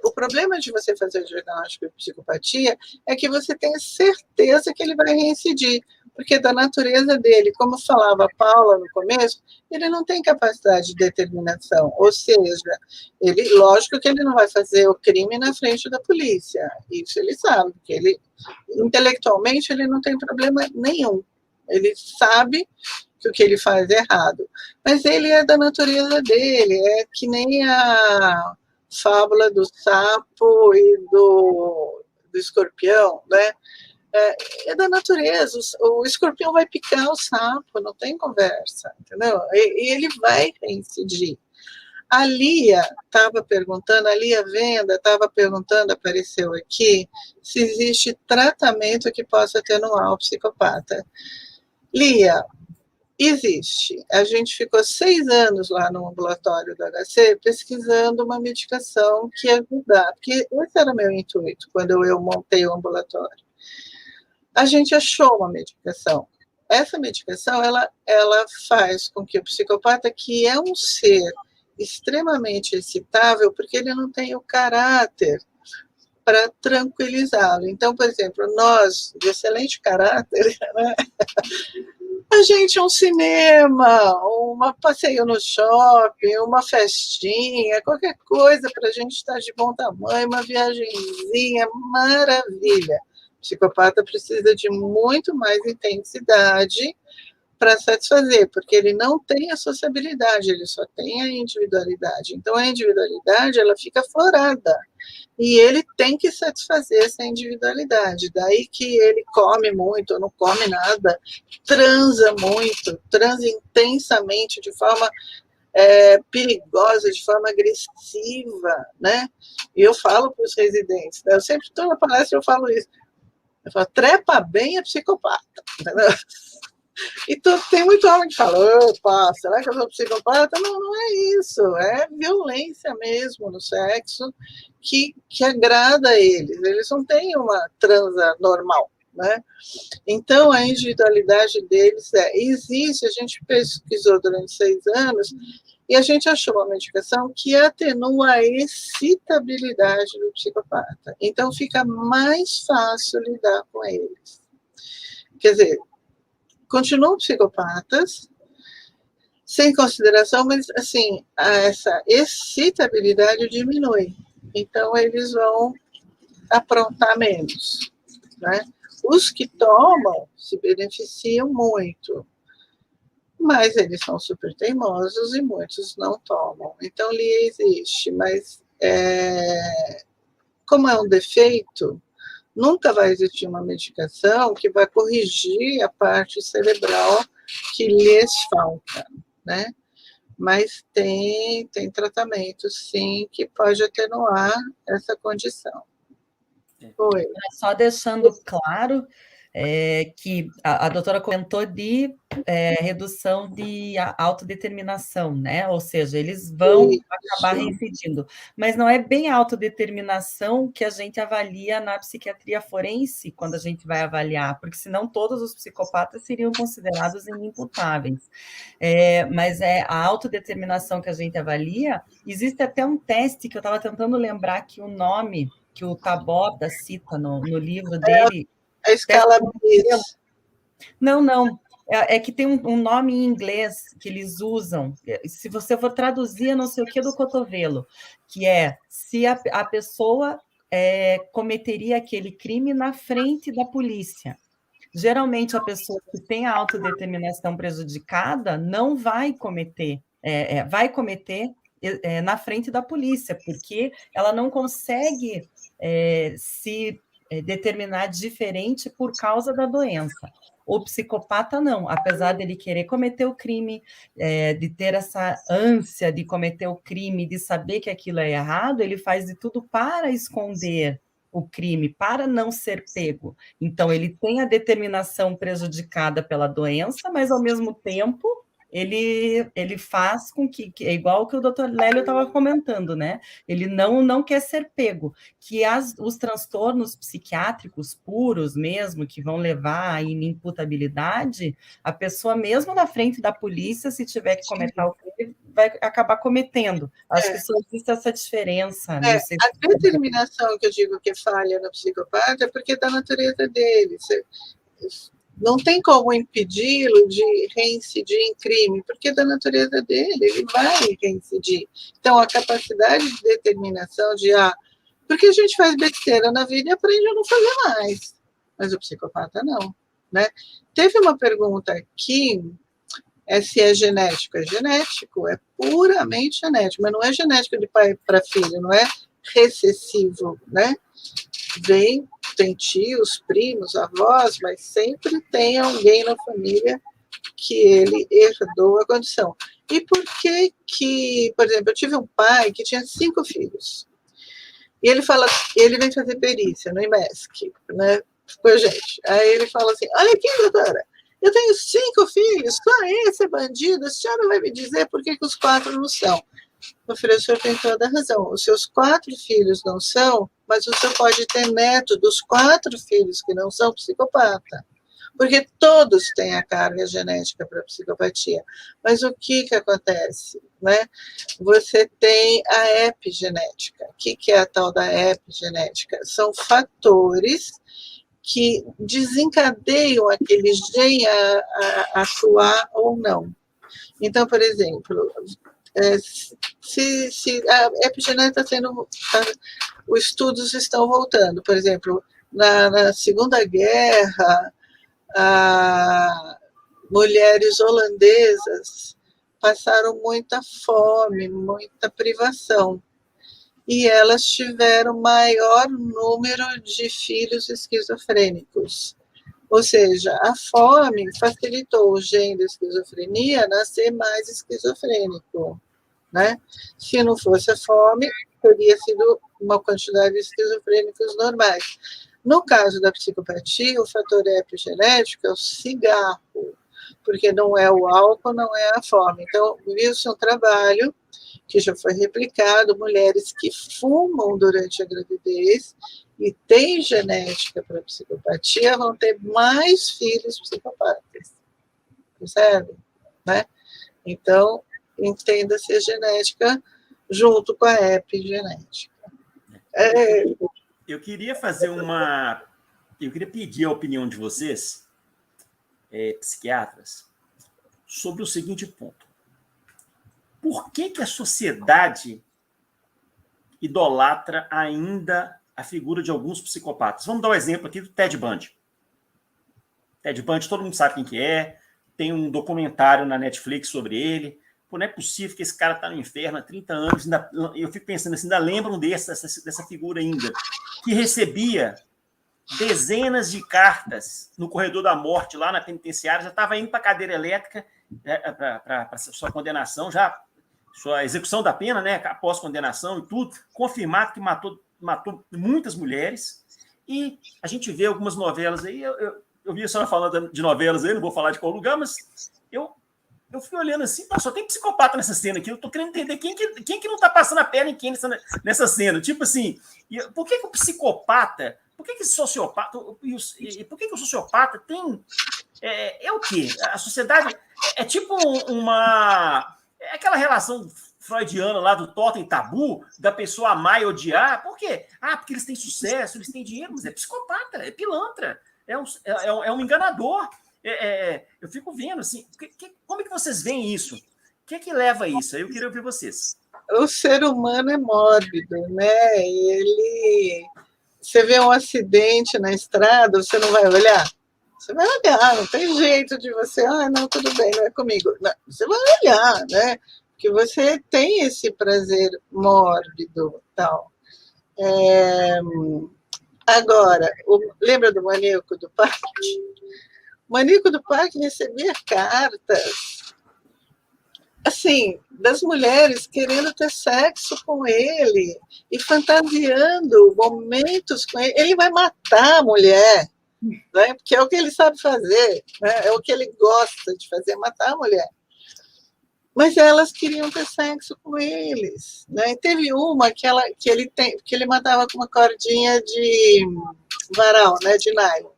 O problema de você fazer o diagnóstico de psicopatia é que você tem certeza que ele vai reincidir, porque da natureza dele, como falava a Paula no começo, ele não tem capacidade de determinação, ou seja, ele, lógico que ele não vai fazer o crime na frente da polícia, isso ele sabe, porque ele, intelectualmente, ele não tem problema nenhum, ele sabe que o que ele faz é errado. Mas ele é da natureza dele, é que nem a fábula do sapo e do escorpião, né? É da natureza, o escorpião vai picar o sapo, não tem conversa, entendeu? E ele vai reincidir. A Lia estava perguntando, a Lia Venda estava perguntando, apareceu aqui, se existe tratamento que possa atenuar o psicopata. Lia, existe. A gente ficou 6 anos lá no ambulatório do HC pesquisando uma medicação que ia ajudar, porque esse era o meu intuito quando eu montei o ambulatório. A gente achou uma medicação. Essa medicação, ela faz com que o psicopata, que é um ser extremamente excitável, porque ele não tem o caráter para tranquilizá-lo. Então, por exemplo, nós, de excelente caráter, né? A gente, um cinema, passeio no shopping, uma festinha, qualquer coisa para a gente estar de bom tamanho, uma viagenzinha, maravilha. O psicopata precisa de muito mais intensidade para satisfazer, porque ele não tem a sociabilidade, ele só tem a individualidade. Então, a individualidade, ela fica aflorada. E ele tem que satisfazer essa individualidade. Daí que ele come muito, ou não come nada, transa muito, transa intensamente, de forma perigosa, de forma agressiva, né? E eu falo para os residentes, né? Eu sempre, toda palestra eu falo isso. Eu falo, trepa bem é psicopata, entendeu? E tem muito homem que fala, opa, será que eu sou psicopata? Não, não é isso, é violência mesmo no sexo que agrada a eles não têm uma transa normal, né? Então, a individualidade deles existe, a gente pesquisou durante 6 anos e a gente achou uma medicação que atenua a excitabilidade do psicopata. Então, fica mais fácil lidar com eles. Quer dizer, continuam psicopatas, sem consideração, mas, assim, essa excitabilidade diminui. Então, eles vão aprontar menos, né? Os que tomam se beneficiam muito, mas eles são super teimosos e muitos não tomam. Então, ali existe, mas como é um defeito, nunca vai existir uma medicação que vai corrigir a parte cerebral que lhes falta, né? Mas tem tratamento, sim, que pode atenuar essa condição. Oi. Só deixando claro que a doutora comentou de redução de autodeterminação, né? Ou seja, eles vão acabar reincidindo. Mas não é bem a autodeterminação que a gente avalia na psiquiatria forense, quando a gente vai avaliar, porque senão todos os psicopatas seriam considerados inimputáveis. Mas a autodeterminação que a gente avalia, existe até um teste que eu estava tentando lembrar que o nome que o Taborda cita no livro dele. A escala BIS. Não. É que tem um nome em inglês que eles usam. Se você for traduzir, não sei o que do cotovelo, que é se a pessoa cometeria aquele crime na frente da polícia. Geralmente, a pessoa que tem a autodeterminação prejudicada não vai cometer, vai cometer na frente da polícia, porque ela não consegue se determinar diferente por causa da doença. O psicopata não, apesar dele querer cometer o crime, de ter essa ânsia de cometer o crime, de saber que aquilo é errado, ele faz de tudo para esconder o crime, para não ser pego. Então, ele tem a determinação prejudicada pela doença, mas, ao mesmo tempo, ele faz com que é igual o que o doutor Lélio estava comentando, né? Ele não quer ser pego, que os transtornos psiquiátricos puros mesmo, que vão levar à inimputabilidade, a pessoa mesmo na frente da polícia, se tiver que cometer o crime, vai acabar cometendo. Acho que só existe essa diferença. A determinação que eu digo que falha no psicopata é porque é da natureza dele. Não tem como impedi-lo de reincidir em crime, porque é da natureza dele, ele vai reincidir. Então, a capacidade de determinação de, porque a gente faz besteira na vida e aprende a não fazer mais, mas o psicopata não, né? Teve uma pergunta aqui, se é genético. É genético, é puramente genético, mas não é genético de pai para filho, não é recessivo, né? Tem tios, primos, avós, mas sempre tem alguém na família que ele herdou a condição. E por que, por exemplo, eu tive um pai que tinha 5 filhos. E ele vem fazer perícia no IMESC, né, com a gente. Aí ele fala assim, olha aqui, doutora, eu tenho 5 filhos, só esse é bandido, a senhora vai me dizer por que os 4 não são? O professor tem toda a razão. Os seus 4 filhos não são, mas o senhor pode ter neto dos 4 filhos que não são psicopata. Porque todos têm a carga genética para a psicopatia. Mas o que acontece? Né? Você tem a epigenética. O que é a tal da epigenética? São fatores que desencadeiam aquele gene a atuar ou não. Então, por exemplo, se a epigenética está sendo... Os estudos estão voltando. Por exemplo, na Segunda Guerra, mulheres holandesas passaram muita fome, muita privação. E elas tiveram maior número de filhos esquizofrênicos. Ou seja, a fome facilitou o gene da esquizofrenia a nascer mais esquizofrênico, né? Se não fosse a fome, teria sido uma quantidade de esquizofrênicos normais. No caso da psicopatia, o fator epigenético é o cigarro, porque não é o álcool, não é a fome. Então, viu-se um trabalho que já foi replicado, mulheres que fumam durante a gravidez e têm genética para psicopatia vão ter mais filhos psicopatas. Percebe? Né? Então, entenda-se a genética junto com a epigenética. Eu queria fazer eu queria pedir a opinião de vocês, psiquiatras, sobre o seguinte ponto. Por que a sociedade idolatra ainda a figura de alguns psicopatas? Vamos dar um exemplo aqui do Ted Bundy. Ted Bundy, todo mundo sabe quem que é, tem um documentário na Netflix sobre ele. Pô, não é possível que esse cara está no inferno há 30 anos, eu fico pensando assim, ainda lembram dessa figura ainda, que recebia dezenas de cartas no corredor da morte, lá na penitenciária, já estava indo para a cadeira elétrica para sua condenação, já sua execução da pena, né, após condenação e tudo, confirmado que matou muitas mulheres, e a gente vê algumas novelas aí, eu vi a senhora falando de novelas aí, não vou falar de qual lugar, mas eu fui olhando assim, só tem psicopata nessa cena aqui, eu tô querendo entender quem que não tá passando a perna em quem nessa cena, tipo assim, por que o psicopata, por que o sociopata, e por que o sociopata tem, é o quê? A sociedade é tipo é aquela relação freudiana lá do totem e tabu, da pessoa amar e odiar, por quê? Porque eles têm sucesso, eles têm dinheiro, mas é psicopata, é pilantra, é um enganador. Eu fico vendo assim, como é que vocês veem isso? O que leva a isso? Eu queria ouvir vocês. O ser humano é mórbido, né? Você vê um acidente na estrada, você não vai olhar? Você vai olhar, não tem jeito de você, não, tudo bem, não é comigo. Não, você vai olhar, né? Porque você tem esse prazer mórbido, tal. Agora, lembra do maníaco do parque? O maníaco do parque recebia cartas, assim, das mulheres querendo ter sexo com ele e fantasiando momentos com ele. Ele vai matar a mulher, né? Porque é o que ele sabe fazer, né? É o que ele gosta de fazer, matar a mulher. Mas elas queriam ter sexo com eles, né? E teve uma que ele matava com uma cordinha de varal, né? De nylon.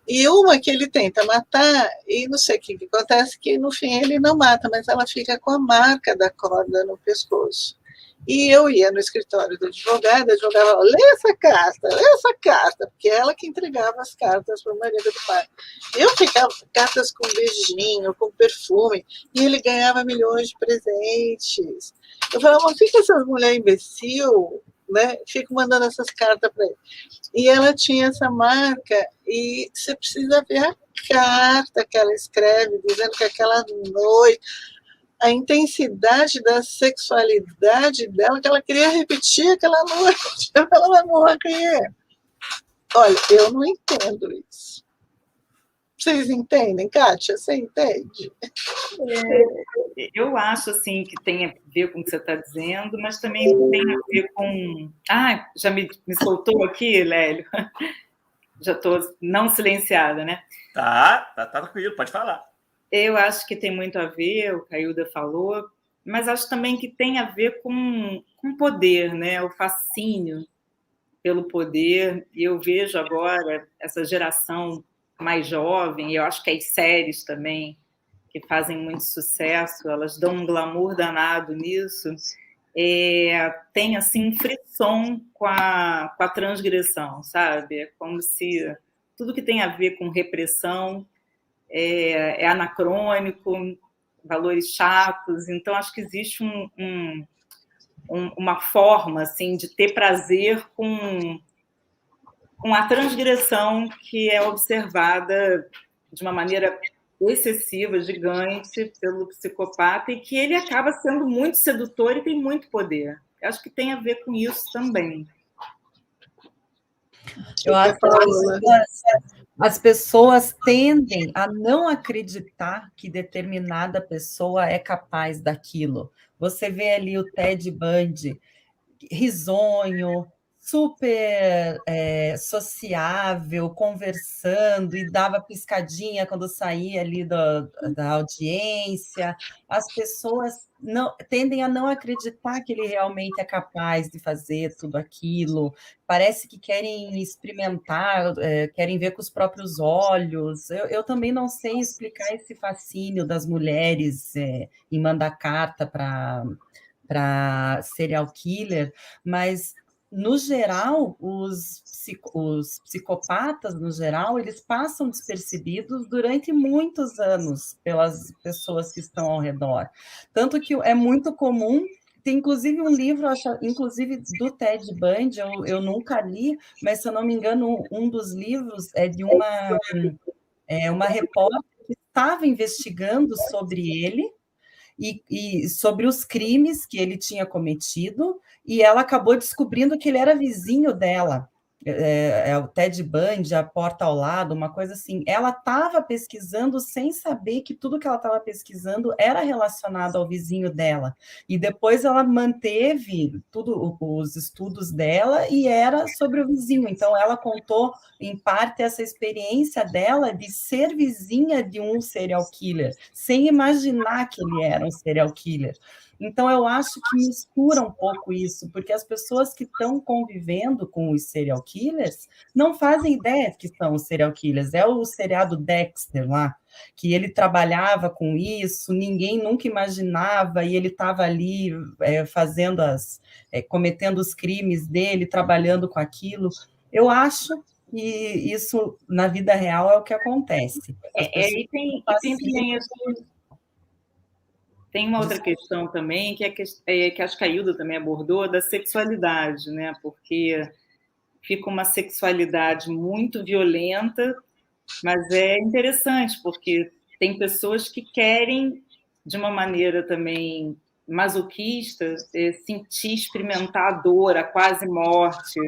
E uma que ele tenta matar, e não sei o que acontece, que no fim ele não mata, mas ela fica com a marca da corda no pescoço. E eu ia no escritório do advogado, a advogada, lê essa carta, porque é ela que entregava as cartas para o marido do pai. Eu ficava cartas com beijinho, com perfume, e ele ganhava milhões de presentes. Eu falava, mas fica essa mulher imbecil, né? Fico mandando essas cartas para ele. E ela tinha essa marca, e você precisa ver a carta que ela escreve, dizendo que aquela noite, a intensidade da sexualidade dela, que ela queria repetir aquela noite, ela vai morrer. Olha, eu não entendo isso. Vocês entendem, Kátia? Você entende? Eu acho assim que tem a ver com o que você está dizendo, mas também tem a ver com... Ah, já me soltou aqui, Lélio? Já estou não silenciada, né? Tá tranquilo, pode falar. Eu acho que tem muito a ver, o Cailda falou, mas acho também que tem a ver com poder, né? O fascínio pelo poder. E eu vejo agora essa geração mais jovem, e eu acho que as séries também, que fazem muito sucesso, elas dão um glamour danado nisso, tem, assim, frisson com a transgressão, sabe? É como se tudo que tem a ver com repressão é anacrônico, valores chatos. Então, acho que existe uma forma assim, de ter prazer com a transgressão que é observada de uma maneira excessiva, gigante, pelo psicopata, e que ele acaba sendo muito sedutor e tem muito poder. Eu acho que tem a ver com isso também. Eu acho que as pessoas tendem a não acreditar que determinada pessoa é capaz daquilo. Você vê ali o Ted Bundy, risonho, super sociável, conversando, e dava piscadinha quando saía ali da audiência. As pessoas tendem a não acreditar que ele realmente é capaz de fazer tudo aquilo. Parece que querem experimentar, querem ver com os próprios olhos. Eu também não sei explicar esse fascínio das mulheres em mandar carta para serial killer, mas, no geral, os psicopatas, no geral, eles passam despercebidos durante muitos anos pelas pessoas que estão ao redor. Tanto que é muito comum. Tem, inclusive, um livro, inclusive, do Ted Bundy, eu nunca li, mas, se eu não me engano, um dos livros é de uma repórter que estava investigando sobre ele, e sobre os crimes que ele tinha cometido, e ela acabou descobrindo que ele era vizinho dela. O Ted Bundy, a porta ao lado, uma coisa assim. Ela estava pesquisando sem saber que tudo que ela estava pesquisando era relacionado ao vizinho dela. E depois ela manteve os estudos dela e era sobre o vizinho. Então, ela contou, em parte, essa experiência dela de ser vizinha de um serial killer, sem imaginar que ele era um serial killer. Então, eu acho que mistura um pouco isso, porque as pessoas que estão convivendo com os serial killers não fazem ideia que são os serial killers. É o seriado Dexter lá, que ele trabalhava com isso, ninguém nunca imaginava, e ele estava ali fazendo cometendo os crimes dele, trabalhando com aquilo. Eu acho que isso, na vida real, é o que acontece. E tem também tem uma outra questão também, que acho que a Hilda também abordou, da sexualidade, né? Porque fica uma sexualidade muito violenta, mas é interessante, porque tem pessoas que querem, de uma maneira também masoquista, sentir, experimentar a dor, a quase morte,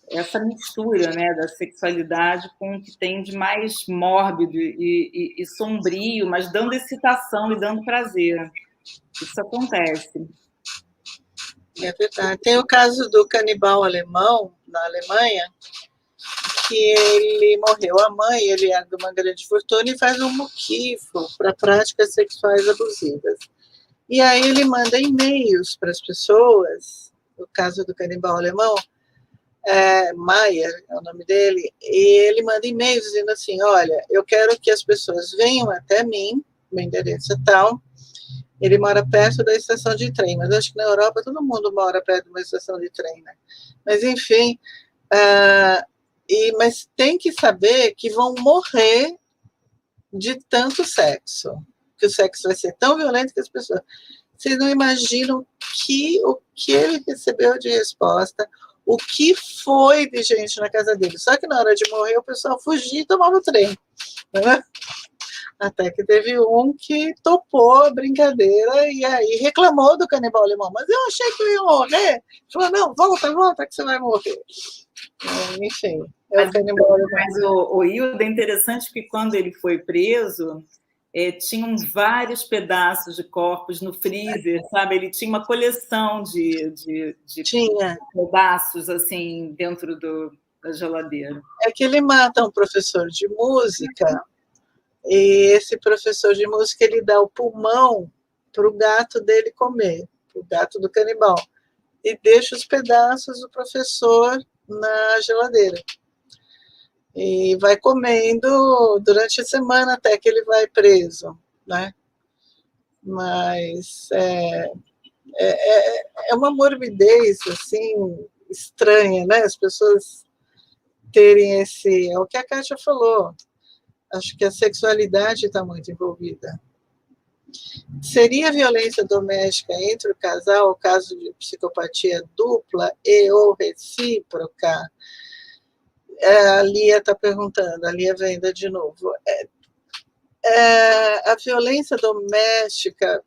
essa mistura, né, da sexualidade com o que tem de mais mórbido e sombrio, mas dando excitação e dando prazer. Isso acontece. É verdade. Tem o caso do canibal alemão, na Alemanha, que ele morreu a mãe, ele era de uma grande fortuna e faz um muquifo para práticas sexuais abusivas. E aí ele manda e-mails para as pessoas, no caso do canibal alemão, Maier é o nome dele, e ele manda e-mails dizendo assim, olha, eu quero que as pessoas venham até mim, meu endereço é tal, ele mora perto da estação de trem, mas acho que na Europa todo mundo mora perto de uma estação de trem, né? Mas, enfim, mas tem que saber que vão morrer de tanto sexo, que o sexo vai ser tão violento que as pessoas... Vocês não imaginam o que ele recebeu de resposta, o que foi de gente na casa dele. Só que na hora de morrer, o pessoal fugia e tomava o trem. Né? Até que teve um que topou a brincadeira e aí reclamou do canibal alemão. Mas eu achei que eu ia morrer. Falou, não, volta que você vai morrer. Enfim, o canibal alemão. Mas o Hilda, é interessante que quando ele foi preso... tinham vários pedaços de corpos no freezer, sabe? Ele tinha uma coleção de pedaços assim dentro da geladeira. É que ele mata um professor de música e esse professor de música ele dá o pulmão para o gato dele comer, o gato do canibal, e deixa os pedaços do professor na geladeira. E vai comendo durante a semana até que ele vai preso, né? Mas é uma morbidez, assim, estranha, né? As pessoas terem é o que a Kátia falou, acho que a sexualidade está muito envolvida. Seria violência doméstica entre o casal, o caso de psicopatia dupla e ou recíproca? A Lia está perguntando, a Lia Venda de novo. A violência doméstica,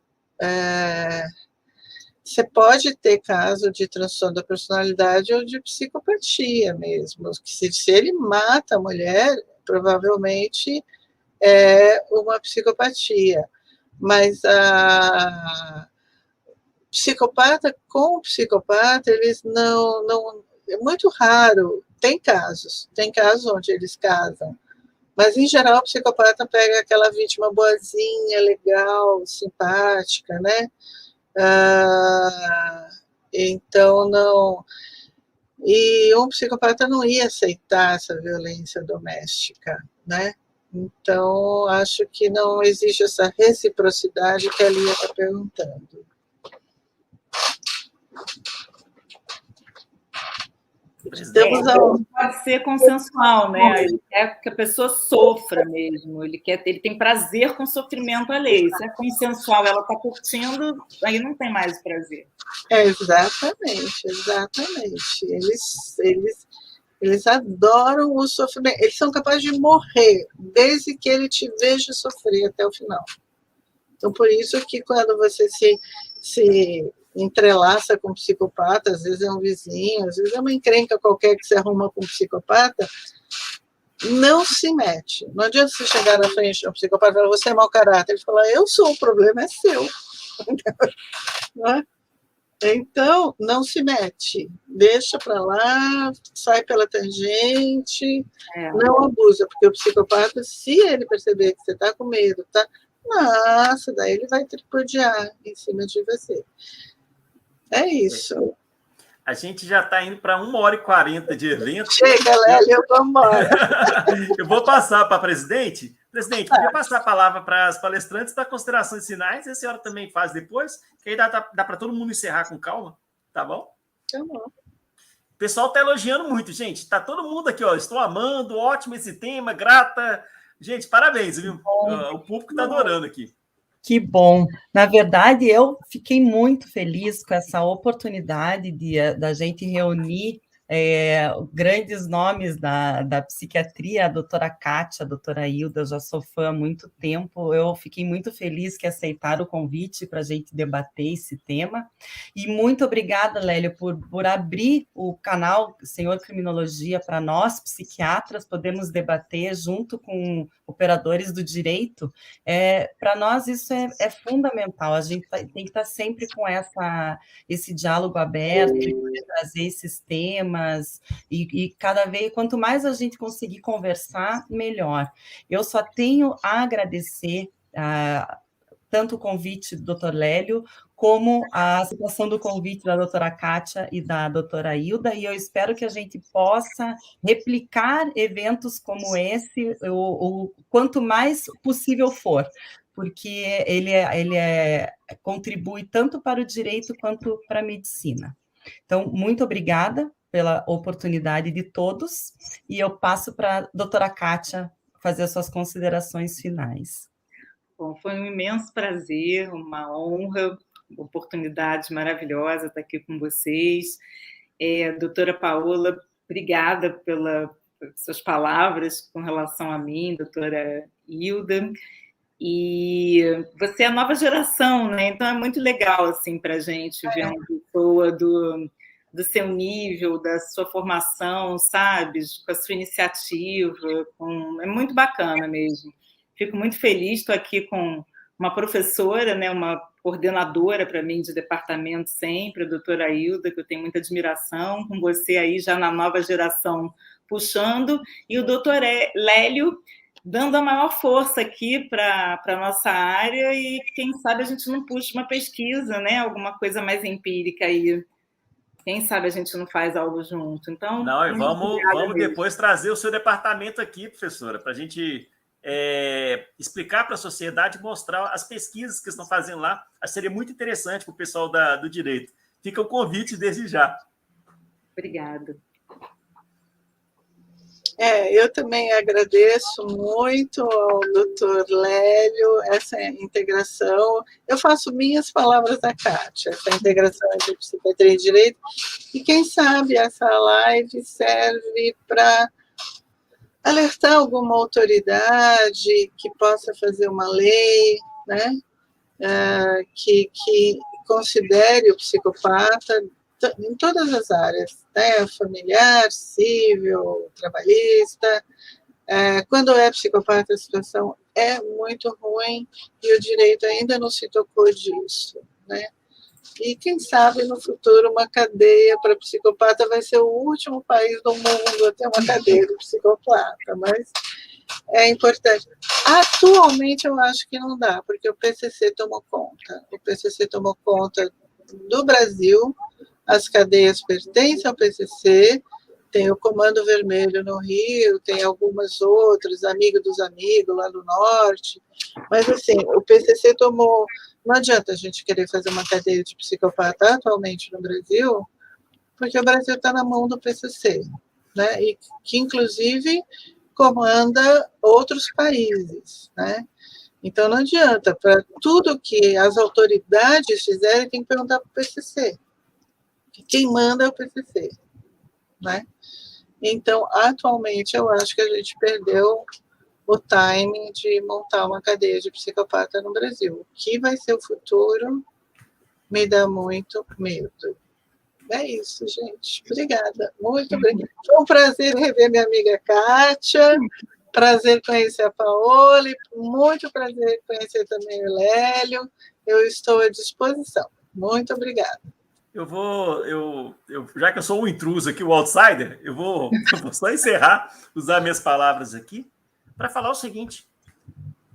você pode ter caso de transtorno da personalidade ou de psicopatia mesmo. Se ele mata a mulher, provavelmente é uma psicopatia. Mas a psicopata com psicopata, eles não é muito raro. Tem casos onde eles casam, mas em geral o psicopata pega aquela vítima boazinha, legal, simpática, né? Então não. E um psicopata não ia aceitar essa violência doméstica, né? Então acho que não existe essa reciprocidade que a Lia está perguntando. Pode ser consensual, né? Ele quer que a pessoa sofra mesmo, ele tem prazer com o sofrimento alheio. Se é consensual, ela está curtindo, aí não tem mais prazer. Exatamente. Eles adoram o sofrimento, eles são capazes de morrer desde que ele te veja sofrer até o final. Então, por isso que quando você se entrelaça com um psicopata, às vezes é um vizinho, às vezes é uma encrenca qualquer que se arruma com um psicopata, não se mete. Não adianta você chegar na frente de um psicopata e falar, você é mau caráter. Ele fala, eu sou, o problema é seu. Não é? Então, não se mete. Deixa para lá, sai pela tangente, não abusa, porque o psicopata, se ele perceber que você está com medo, nossa, daí ele vai tripudiar em cima de você. É isso. A gente já está indo para 1h40 de evento. Chega, Lélia, vamos embora. Eu vou passar para a presidente. Presidente, podia passar a palavra para as palestrantes da considerações finais, e a senhora também faz depois, que aí dá para todo mundo encerrar com calma, tá bom? Tá bom. O pessoal está elogiando muito, gente. Está todo mundo aqui, ó. Estou amando, ótimo esse tema, grata. Gente, parabéns, viu? O público está adorando aqui. Que bom. Na verdade, eu fiquei muito feliz com essa oportunidade da gente reunir grandes nomes da psiquiatria, a doutora Kátia, a doutora Hilda, eu já sou fã há muito tempo, eu fiquei muito feliz que aceitaram o convite para a gente debater esse tema, e muito obrigada, Lélia, por abrir o canal Senhor Criminologia para nós, psiquiatras, podemos debater junto com operadores do direito. Para nós isso é fundamental, a gente tem que estar sempre com esse diálogo aberto, e trazer esses temas, e cada vez, quanto mais a gente conseguir conversar, melhor. Eu só tenho a agradecer tanto o convite do Dr. Lélio, como a aceitação do convite da doutora Kátia e da doutora Hilda, e eu espero que a gente possa replicar eventos como esse, o quanto mais possível for, porque ele contribui tanto para o direito quanto para a medicina. Então, muito obrigada pela oportunidade de todos, e eu passo para a doutora Kátia fazer as suas considerações finais. Bom, foi um imenso prazer, uma honra, oportunidade maravilhosa estar aqui com vocês. Doutora Paola, obrigada pelas suas palavras com relação a mim, doutora Hilda. E você é a nova geração, né? Então é muito legal assim, para a gente ver uma pessoa do seu nível, da sua formação, sabe? Com a sua iniciativa. É muito bacana mesmo. Fico muito feliz, estou aqui com uma professora, né, uma coordenadora para mim de departamento sempre, a doutora Hilda, que eu tenho muita admiração, com você aí já na nova geração puxando, e o doutor Lélio dando a maior força aqui para a nossa área, e quem sabe a gente não puxa uma pesquisa, né, alguma coisa mais empírica aí. Quem sabe a gente não faz algo junto. Então, não, e vamos depois trazer o seu departamento aqui, professora, para a gente explicar para a sociedade, mostrar as pesquisas que estão fazendo lá. Acho que seria muito interessante para o pessoal do direito. Fica o convite desde já. Obrigada. Eu também agradeço muito ao doutor Lélio essa integração. Eu faço minhas palavras da Kátia, essa integração entre psiquiatria e direito, e quem sabe essa live serve para alertar alguma autoridade que possa fazer uma lei, né, que considere o psicopata em todas as áreas, né, familiar, civil, trabalhista. Quando é psicopata, a situação é muito ruim e o direito ainda não se tocou disso, né? E quem sabe no futuro uma cadeia para psicopata vai ser o último país do mundo a ter uma cadeia de psicopata, mas é importante. Atualmente eu acho que não dá, porque o PCC tomou conta. O PCC tomou conta do Brasil, as cadeias pertencem ao PCC, tem o Comando Vermelho no Rio, tem algumas outras, Amigo dos Amigos lá no Norte, mas assim, o PCC tomou... Não adianta a gente querer fazer uma cadeia de psicopata atualmente no Brasil, porque o Brasil está na mão do PCC, né? E que, inclusive, comanda outros países, né? Então, não adianta. Para tudo que as autoridades fizerem, tem que perguntar para o PCC. Quem manda é o PCC, né? Então, atualmente, eu acho que a gente perdeu o timing de montar uma cadeia de psicopata no Brasil. O que vai ser o futuro me dá muito medo. É isso, gente. Obrigada. Muito obrigada. Foi um prazer rever minha amiga Kátia, prazer conhecer a Paola, e muito prazer conhecer também o Lélio. Eu estou à disposição. Muito obrigada. Já que eu sou um intruso aqui, o outsider, eu vou só encerrar, usar minhas palavras aqui, para falar o seguinte: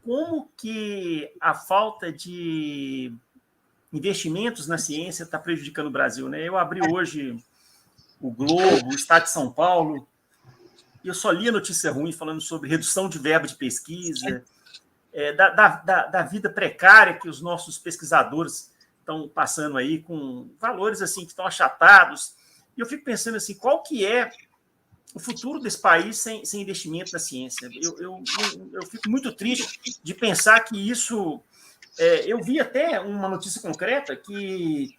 como que a falta de investimentos na ciência está prejudicando o Brasil, né? Eu abri hoje o Globo, o Estado de São Paulo, e eu só lia notícia ruim falando sobre redução de verba de pesquisa, da vida precária que os nossos pesquisadores estão passando aí, com valores assim que estão achatados. E eu fico pensando assim, qual que é o futuro desse país sem investimento na ciência? Eu fico muito triste de pensar que isso... eu vi até uma notícia concreta que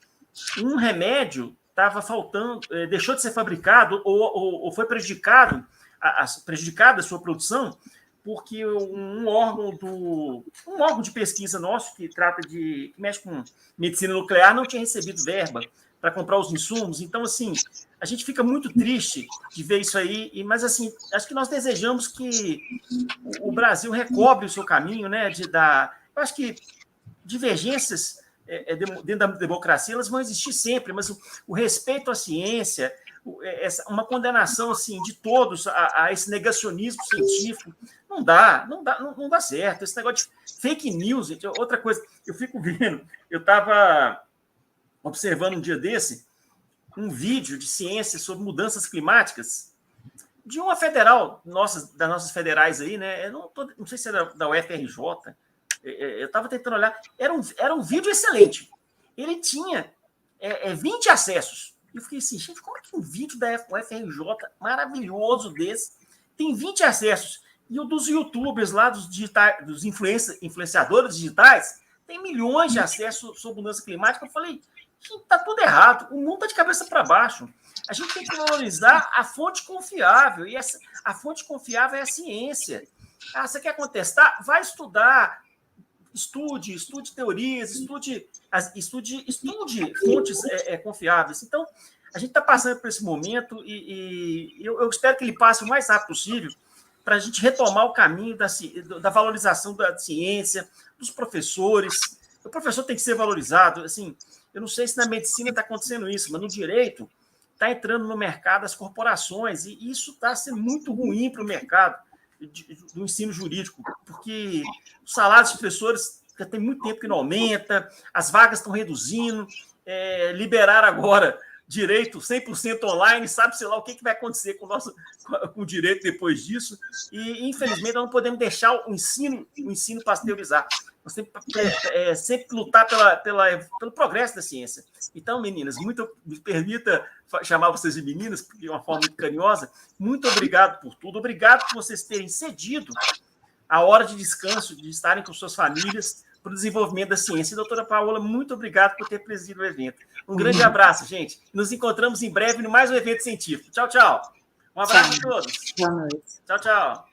um remédio estava faltando, deixou de ser fabricado ou foi prejudicada a sua produção, porque um órgão de pesquisa nosso que mexe com medicina nuclear não tinha recebido verba para comprar os insumos. Então, assim, a gente fica muito triste de ver isso aí, mas, assim, acho que nós desejamos que o Brasil recobre o seu caminho, né? Eu acho que divergências dentro da democracia, elas vão existir sempre, mas o respeito à ciência, uma condenação assim, de todos a esse negacionismo científico. Não dá certo. Esse negócio de fake news, gente, outra coisa, eu fico vendo, eu estava observando um dia desse um vídeo de ciência sobre mudanças climáticas de uma federal, das nossas federais aí, né? Eu não sei se era da UFRJ, eu estava tentando olhar, era um vídeo excelente. Ele tinha 20 acessos. Eu fiquei assim, gente, como é que um vídeo da UFRJ maravilhoso desse tem 20 acessos? E o dos youtubers lá, dos influenciadores digitais, tem milhões de acessos sobre mudança climática. Eu falei, gente, tá tudo errado, o mundo está de cabeça para baixo. A gente tem que valorizar a fonte confiável, e a fonte confiável é a ciência. Você quer contestar? Vai estudar, estude teorias, estude fontes confiáveis. Então, a gente está passando por esse momento e eu espero que ele passe o mais rápido possível para a gente retomar o caminho da valorização da ciência, dos professores. O professor tem que ser valorizado. Assim, eu não sei se na medicina está acontecendo isso, mas no direito está entrando no mercado as corporações, e isso está sendo muito ruim para o mercado do ensino jurídico, porque os salários dos professores já tem muito tempo que não aumenta, as vagas estão reduzindo, liberar agora direito 100% online, sabe-se lá o que vai acontecer com o direito depois disso, e infelizmente nós não podemos deixar o ensino pasteurizar. Nós temos que sempre lutar pelo progresso da ciência. Então, meninas, me permita chamar vocês de meninas, de uma forma muito carinhosa, muito obrigado por tudo, obrigado por vocês terem cedido a hora de descanso, de estarem com suas famílias, para o desenvolvimento da ciência. E, doutora Paola, muito obrigado por ter presidido o evento. Um grande abraço, gente. Nos encontramos em breve em mais um evento científico. Tchau, tchau. Um abraço a todos. Boa noite. Tchau, tchau.